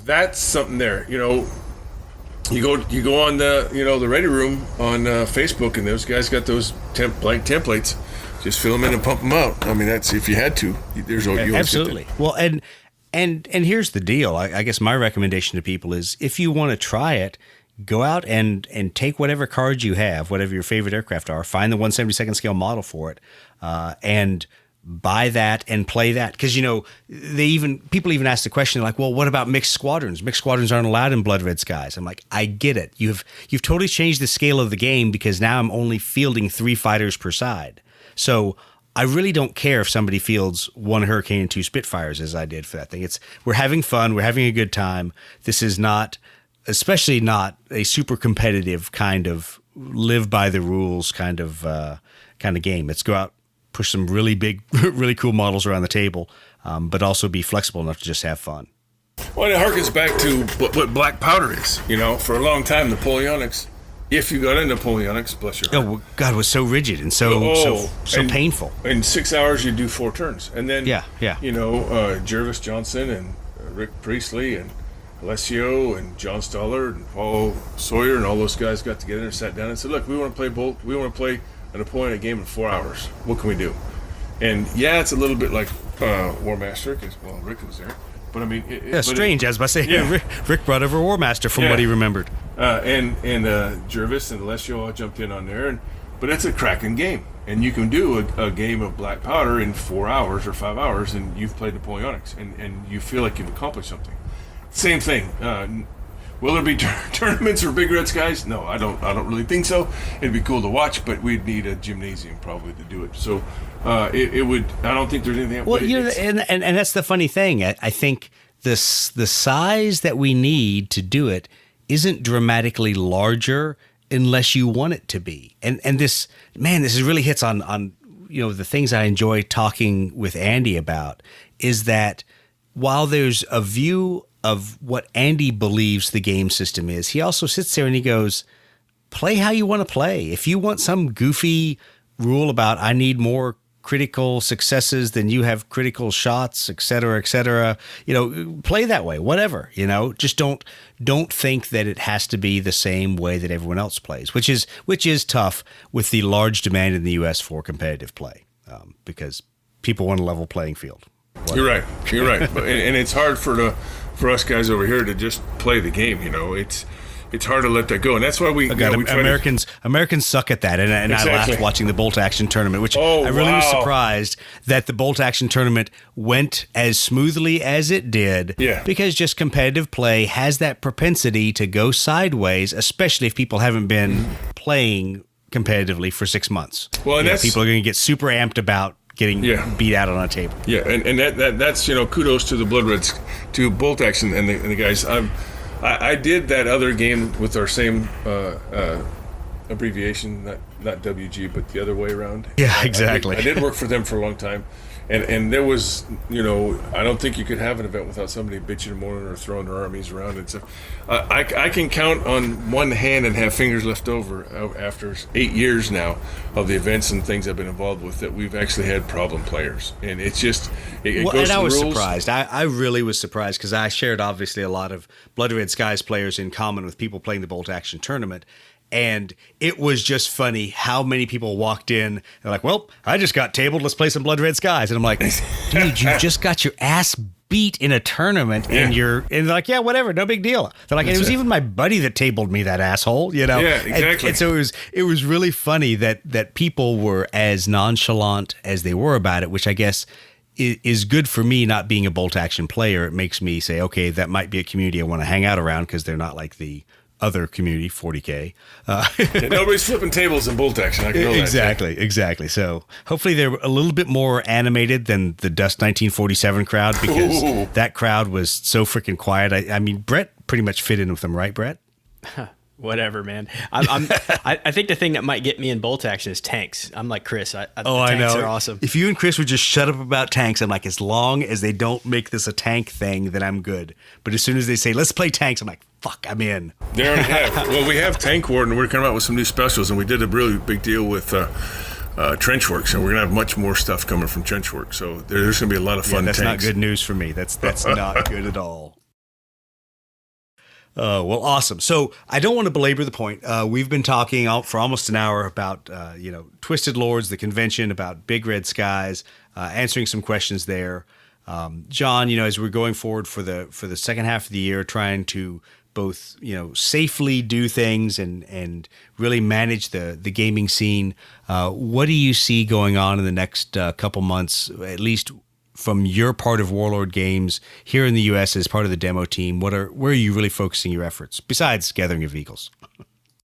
that's something there. You go on the Ready Room on Facebook, and those guys got those blank templates. Just fill them in and pump them out. I mean, that's if you had to. There's absolutely. Well, and here's the deal. I guess my recommendation to people is, if you want to try it, go out and take whatever cards you have, whatever your favorite aircraft are, find the 172nd scale model for it, and buy that and play that. Because people even ask the question, like, well, what about mixed squadrons? Mixed squadrons aren't allowed in Blood Red Skies. I'm like, I get it. You've totally changed the scale of the game, because now I'm only fielding 3 fighters per side. So I really don't care if somebody fields 1 Hurricane and 2 Spitfires, as I did for that thing. We're having fun, we're having a good time. This is not, especially not, a super competitive kind of live by the rules kind of game. Let's go out, push some really big, really cool models around the table, but also be flexible enough to just have fun. Well, it harkens back to what black powder is. For a long time, Napoleonics, if you got into Napoleonics, bless your heart. Oh, God, it was so rigid and so painful. In 6 hours, you do 4 turns. And then, Jervis Johnson and Rick Priestley and Alessio and John Stoller and Paul Sawyer and all those guys got together and sat down and said, look, we want to play a Napoleonic game in 4 hours. What can we do? And it's a little bit like War Master, because Rick was there. But I mean, strange. As I say, Rick brought over War Master from what he remembered. And Jervis and Alessio all jumped in on there, but it's a cracking game, and you can do a game of black powder in 4 hours or 5 hours, and you've played Napoleonics, and you feel like you've accomplished something. Same thing. Will there be tournaments for Big Red Skies? No, I don't really think so. It'd be cool to watch, but we'd need a gymnasium probably to do it. So it would. I don't think there's anything. Well, and that's the funny thing. I think the size that we need to do it isn't dramatically larger unless you want it to be. And this really hits on the things I enjoy talking with Andy about, is that while there's a view of what Andy believes the game system is, he also sits there and he goes, play how you want to play. If you want some goofy rule about I need more critical successes than you have critical shots, et cetera, play that way, whatever, just don't think that it has to be the same way that everyone else plays, which is tough with the large demand in the US for competitive play, because people want a level playing field. Whatever. You're right. And it's hard for us guys over here to just play the game. It's hard to let that go, and that's why we Americans suck at that. And exactly. I laughed watching the bolt action tournament, which I really was surprised that the bolt action tournament went as smoothly as it did. Yeah. Because just competitive play has that propensity to go sideways, especially if people haven't been playing competitively for 6 months. Well, and people are going to get super amped about getting beat out on a table. Yeah, and that's kudos to the Blood Reds, to bolt action and the guys. I did that other game with our same abbreviation, not WG, but the other way around. Yeah, exactly. I did work for them for a long time. And there was, I don't think you could have an event without somebody bitching and moaning or throwing their armies around. And so I can count on one hand and have fingers left over after 8 years now of the events and things I've been involved with that we've actually had problem players. And it's just, it goes and to I the was rules. surprised. I really was surprised because I shared obviously a lot of Blood Red Skies players in common with people playing the Bolt Action tournament. And it was just funny how many people walked in. They're like, well, I just got tabled. Let's play some Blood Red Skies. And I'm like, dude, you just got your ass beat in a tournament. Yeah. And they're like, yeah, whatever. No big deal. They're like, it was even my buddy that tabled me, that asshole, Yeah, exactly. And so it was really funny that people were as nonchalant as they were about it, which I guess is good for me not being a Bolt Action player. It makes me say, okay, that might be a community I want to hang out around because they're not like the other community, 40K. Nobody's flipping tables in Bolt Action. I can know that. Exactly. So hopefully they're a little bit more animated than the Dust 1947 crowd because that crowd was so freaking quiet. I mean, Brett pretty much fit in with them, right, Brett? Whatever, man. I think the thing that might get me in Bolt Action is tanks. I'm like Chris. The tanks are awesome. If you and Chris would just shut up about tanks, I'm like, as long as they don't make this a tank thing, then I'm good. But as soon as they say, let's play tanks, I'm like, fuck, I'm in. They already have. Well, we have Tank Warden. We're coming out with some new specials, and we did a really big deal with Trenchworks, and we're going to have much more stuff coming from Trenchworks. So there's going to be a lot of fun that's tanks. Not good news for me. That's not good at all. Well, awesome. So I don't want to belabor the point. We've been talking for almost an hour about, Twisted Lords, the convention, about Big Red Skies, answering some questions there. John, as we're going forward for the second half of the year, trying to both, safely do things and really manage the gaming scene. What do you see going on in the next couple months, at least from your part of Warlord Games here in the U.S. as part of the demo team? Where are you really focusing your efforts besides Gathering of Eagles?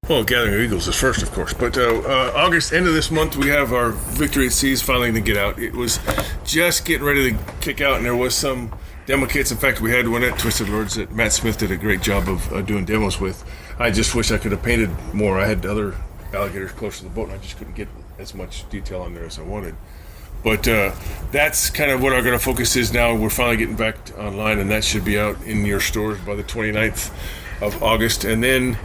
Well, Gathering of Eagles is first, of course. But August, end of this month, we have our Victory at Seas finally going to get out. It was just getting ready to kick out, and there was some demo kits. In fact, we had one at Twisted Lords that Matt Smith did a great job of doing demos with. I just wish I could have painted more. I had other alligators close to the boat, and I just couldn't get as much detail on there as I wanted. But that's kind of what our going to focus is now. We're finally getting back online, and that should be out in your stores by the 29th of August. And then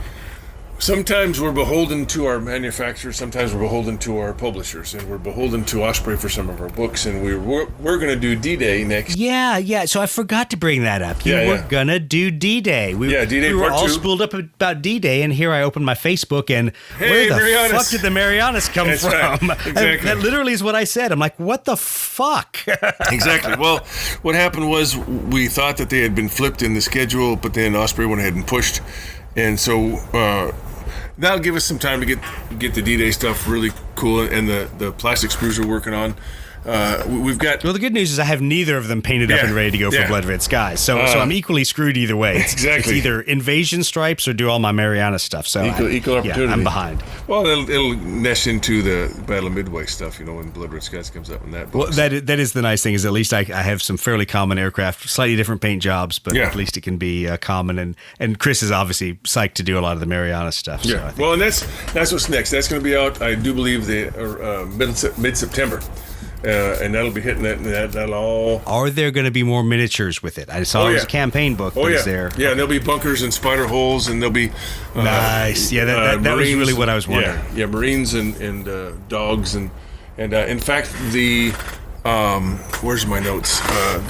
sometimes we're beholden to our manufacturers, sometimes we're beholden to our publishers, and we're beholden to Osprey for some of our books. And we're going to do D-Day next. Yeah. So I forgot to bring that up. You were going to do D-Day. D-Day we were part all 2. spooled up about D-Day, and here I opened my Facebook, and Hey, where the Marianas. fuck did the Marianas come That's from? right. Exactly. That literally is what I said. I'm like, what the fuck? Exactly. Well, what happened was we thought that they had been flipped in the schedule, but then Osprey went ahead and pushed. And so that'll give us some time to get the D-Day stuff really cool, and the plastic sprues we're working on. We've got. Well, the good news is I have neither of them painted up and ready to go for Blood Red Skies. So I'm equally screwed either way. Exactly. It's either Invasion Stripes or do all my Mariana stuff. So equal opportunity. Yeah, I'm behind. Well, it'll mesh into the Battle of Midway stuff, when Blood Red Skies comes out in that book. Well, that is the nice thing, is at least I have some fairly common aircraft, slightly different paint jobs, but at least it can be common. And Chris is obviously psyched to do a lot of the Mariana stuff. So Yeah. Well, and that's what's next. That's going to be out, I do believe, mid-September. And that'll be hitting that'll all. Are there going to be more miniatures with it? I saw it was a campaign book. Oh, Is there? Yeah, and there'll be bunkers and spider holes, and there'll be nice. Yeah, that was really what I was wondering. Yeah, Marines and dogs and in fact the where's my notes?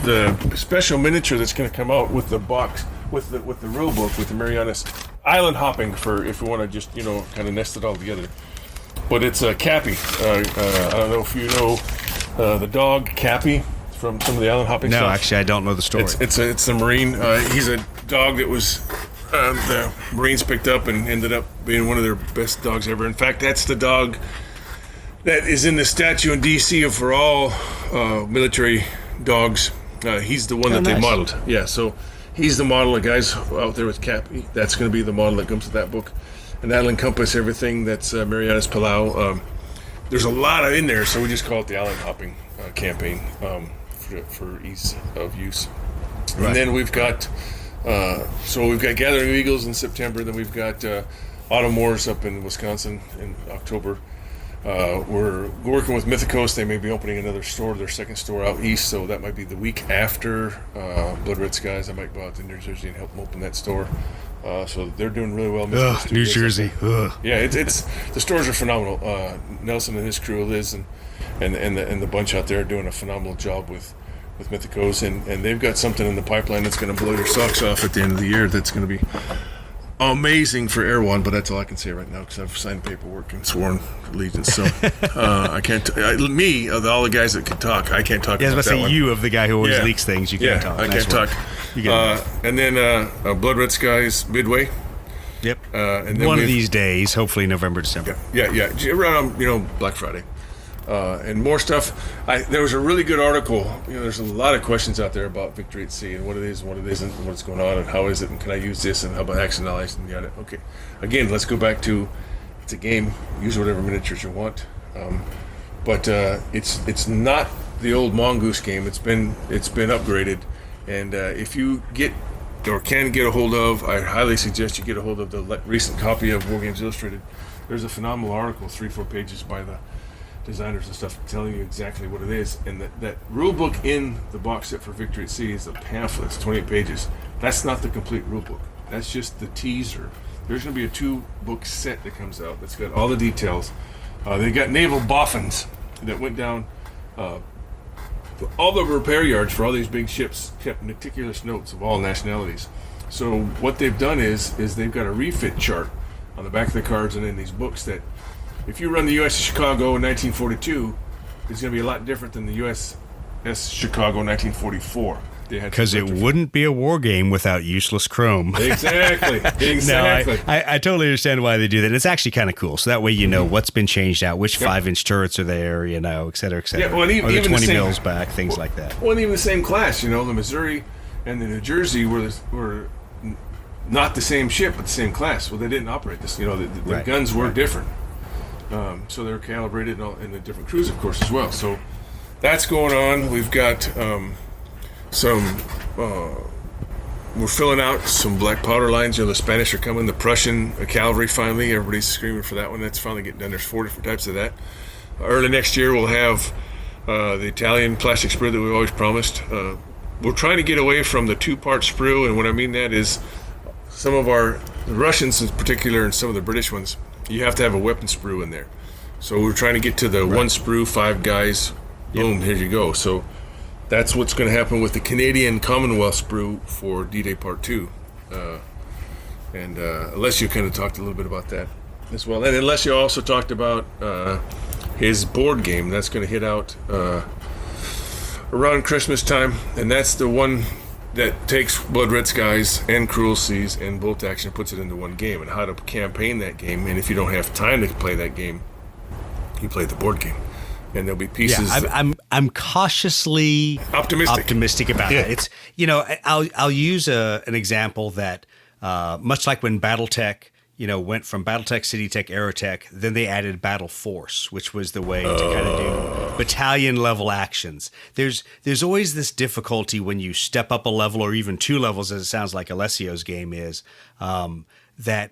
The special miniature that's going to come out with the box with the rule book with the Marianas island hopping for if we want to just kind of nest it all together. But it's a Cappy. I don't know if you know the dog Cappy from some of the island hopping stuff. No, actually, I don't know the story. It's a Marine. He's a dog that was the Marines picked up and ended up being one of their best dogs ever. In fact, that's the dog that is in the statue in D.C. for all military dogs. He's the one that they modeled. Yeah, so he's the model. The guys out there with Cappy, that's going to be the model that comes with that book. And that'll encompass everything that's Marianas Palau. There's a lot in there, so we just call it the island hopping campaign for ease of use. Right. And then we've got Gathering of Eagles in September. Then we've got Autumn Wars up in Wisconsin in October. We're working with Mythicos. They may be opening another store, their second store out east, so that might be the week after Blood Red Skies. I might go out to New Jersey and help them open that store. So they're doing really well. New Jersey. Yeah, it's the stores are phenomenal. Nelson and his crew, Liz and the bunch out there are doing a phenomenal job with Mythicos, and they've got something in the pipeline that's going to blow your socks off at the end of the year. That's going to be amazing for Erewhon, but that's all I can say right now because I've signed paperwork and sworn allegiance. So I can't. Me of all the guys that can talk, I can't talk. Yeah, I about was about to that say one. you of the guy who always leaks things. You can't talk. I Nice can't work. talk. You get it. And then Blood Red Skies Midway. Yep. And then one of these days, hopefully November, December. Yeah. Around Black Friday. And more stuff. There was a really good article. There's a lot of questions out there about Victory at Sea and what it is and what it isn't and what's going on and how is it and can I use this and how about action allies and yada. Okay. Again, let's go back to it's a game. Use whatever miniatures you want. But it's not the old Mongoose game. It's been upgraded. And if you get or can get a hold of, I highly suggest you get a hold of the recent copy of War Games Illustrated. There's a phenomenal article, 3-4 pages by the designers and stuff telling you exactly what it is, and that rule book in the box set for Victory at Sea is a pamphlet. It's 28 pages. That's not the complete rule book. That's just the teaser. There's going to be a 2-book set that comes out that's got all the details. They got naval boffins that went down all the repair yards for all these big ships, kept meticulous notes of all nationalities. So what they've done is they've got a refit chart on the back of the cards and in these books that if you run the U.S. Chicago in 1942, it's going to be a lot different than the USS Chicago in 1944. Because it wouldn't be a war game without useless chrome. Exactly. No, I totally understand why they do that. It's actually kind of cool. So that way you know what's been changed out, which 5-inch turrets are there, et cetera, et cetera. Yeah, well, even the 20 the mils back, things like that. Well, even the same class, the Missouri and the New Jersey were not the same ship, but the same class. Well, they didn't operate this. The guns were different. So they're calibrated in the different crews, of course, as well. So that's going on. We've got we're filling out some black powder lines. The Spanish are coming. The Prussian cavalry, finally. Everybody's screaming for that one. That's finally getting done. There's 4 different types of that. Early next year, we'll have the Italian plastic sprue that we've always promised. We're trying to get away from the 2-part sprue, and what I mean that is some of the Russians in particular and some of the British ones, you have to have a weapon sprue in there. So we're trying to get to the 1 sprue, 5 guys, boom, here you go. So that's what's going to happen with the Canadian Commonwealth sprue for D-Day Part 2. And Alessio kind of talked a little bit about that as well. And Alessio also talked about his board game. That's going to hit out around Christmas time. And that's the one that takes Blood Red Skies and Cruel Seas and Bolt Action and puts it into one game, and how to campaign that game. And if you don't have time to play that game, you play the board game. And there'll be pieces. Yeah, I'm cautiously optimistic about it. It's I'll use an example that much like when BattleTech went from BattleTech, CityTech, Aerotech, then they added Battle Force, which was the way to kind of do battalion level actions. There's always this difficulty when you step up a level or even 2 levels, as it sounds like Alessio's game is, that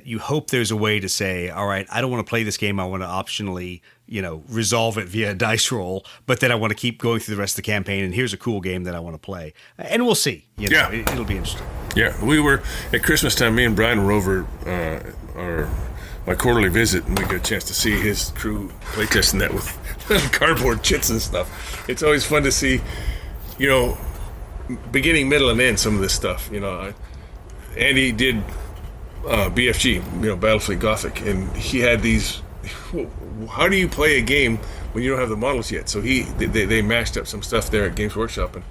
you hope there's a way to say, all right, I don't want to play this game. I want to optionally, resolve it via a dice roll, but then I want to keep going through the rest of the campaign. And here's a cool game that I want to play, and we'll see. It'll be interesting. Yeah, we were at Christmas time. Me and Brian were over my quarterly visit, and we got a chance to see his crew playtesting that with cardboard chits and stuff. It's always fun to see, beginning, middle, and end some of this stuff. Andy did BFG, Battlefleet Gothic, and he had these. How do you play a game when you don't have the models yet? So they mashed up some stuff there at Games Workshop, and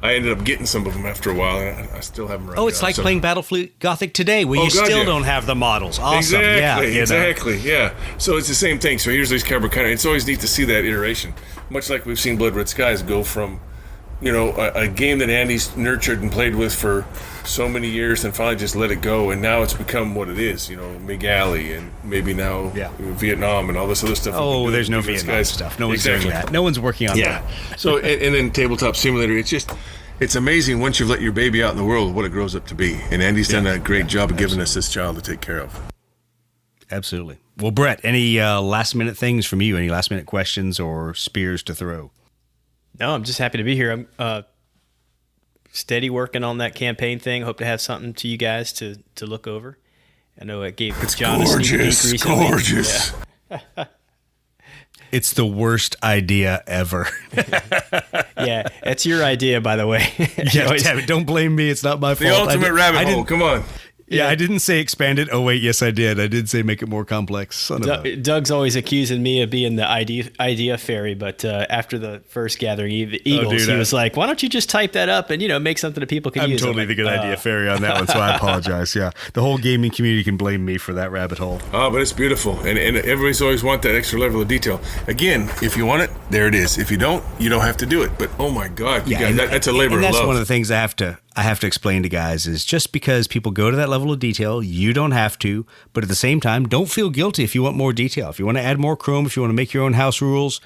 I ended up getting some of them after a while, and I still have them around. Oh, it's like playing Battlefleet Gothic today, where you still don't have the models. Awesome. Exactly. Yeah. So it's the same thing. So here's these cardboard kind of. It's always neat to see that iteration, much like we've seen Blood Red Skies go from, a game that Andy's nurtured and played with for so many years, and finally just let it go, and now it's become what it is. MiG-Alley, and maybe now Vietnam, and all this other stuff. Oh, there's no Vietnam stuff. No one's doing that. No one's working on that. So and then Tabletop Simulator. It's amazing once you've let your baby out in the world what it grows up to be. And Andy's done a great job of giving us this child to take care of. Absolutely. Well, Brett, any last minute things from you? Any last minute questions or spears to throw? No, I'm just happy to be here. I'm steady working on that campaign thing. Hope to have something to you guys to look over. I know it gave John a sneak peek recently. Gorgeous. Yeah. It's the worst idea ever. Yeah, it's your idea, by the way. Yeah, damn it, don't blame me. It's not my The fault. ultimate rabbit hole. Come on. Yeah, I didn't say expand it. Oh, wait, yes, I did. I did say make it more complex. Son of a... Doug's always accusing me of being the idea fairy, but after the first Gathering Eagles, he was like, why don't you just type that up and, make something that people can use? I'm totally the good idea fairy on that one, so I apologize. Yeah, the whole gaming community can blame me for that rabbit hole. Oh, but it's beautiful. And everybody's always want that extra level of detail. Again, if you want it, there it is. If you don't have to do it. But, oh, my God, you guys, that's a labor of love. That's one of the things I have to explain to guys is just because people go to that level of detail, you don't have to. But at the same time, don't feel guilty if you want more detail. If you want to add more Chrome, if you want to make your own house rules,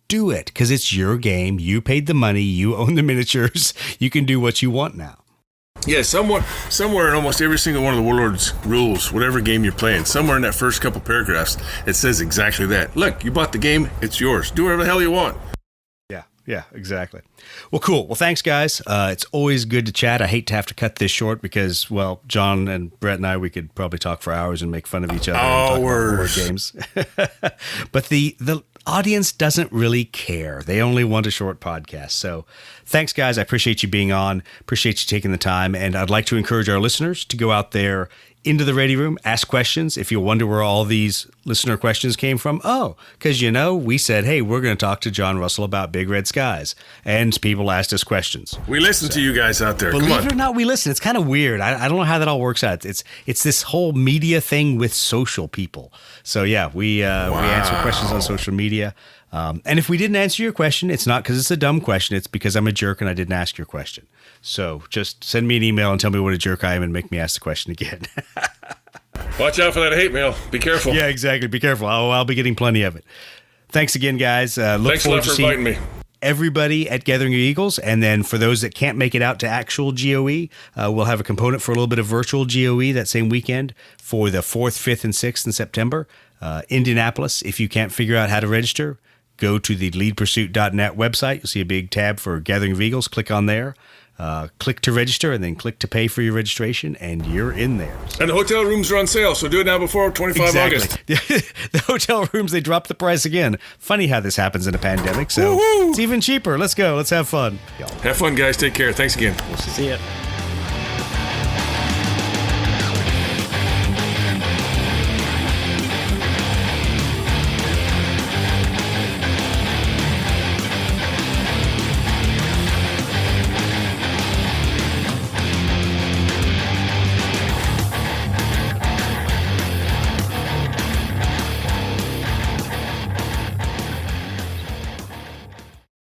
do it because it's your game. You paid the money. You own the miniatures. You can do what you want now. Yeah, somewhere in almost every single one of the Warlord's rules, whatever game you're playing, somewhere in that first couple paragraphs, it says exactly that. Look, you bought the game. It's yours. Do whatever the hell you want. Yeah, exactly. Well, cool. Well, thanks, guys. It's always good to chat. I hate to have to cut this short because, well, John and Brett and I, we could probably talk for hours and make fun of each other and talk about board games. But the audience doesn't really care. They only want a short podcast. So thanks, guys. I appreciate you being on. Appreciate you taking the time. And I'd like to encourage our listeners to go out there into the Ready Room, ask questions. If you wonder where all these listener questions came from, because we said, hey, we're going to talk to Jon Russell about Big Red Skies, and people asked us questions. We listen to you guys out there. Come on. Believe it or not, we listen. It's kind of weird. I don't know how that all works out. It's this whole media thing with social people. So yeah, we answer questions on social media. And if we didn't answer your question, it's not because it's a dumb question. It's because I'm a jerk and I didn't ask your question. So just send me an email and tell me what a jerk I am and make me ask the question again. Watch out for that hate mail. Be careful. Yeah, exactly. Be careful. I'll be getting plenty of it. Thanks again, guys. Thanks a lot for inviting me. Everybody at Gathering Your Eagles. And then for those that can't make it out to actual GOE, we'll have a component for a little bit of virtual GOE that same weekend for the 4th, 5th, and 6th in September. Indianapolis, if you can't figure out how to register, go to the leadpursuit.net website. You'll see a big tab for Gathering of Eagles. Click on there. Click to register and then click to pay for your registration, and you're in there. And the hotel rooms are on sale, so do it now before 25 August. The hotel rooms, they dropped the price again. Funny how this happens in a pandemic, so It's even cheaper. Let's go. Let's have fun. Have fun, guys. Take care. Thanks again. See ya.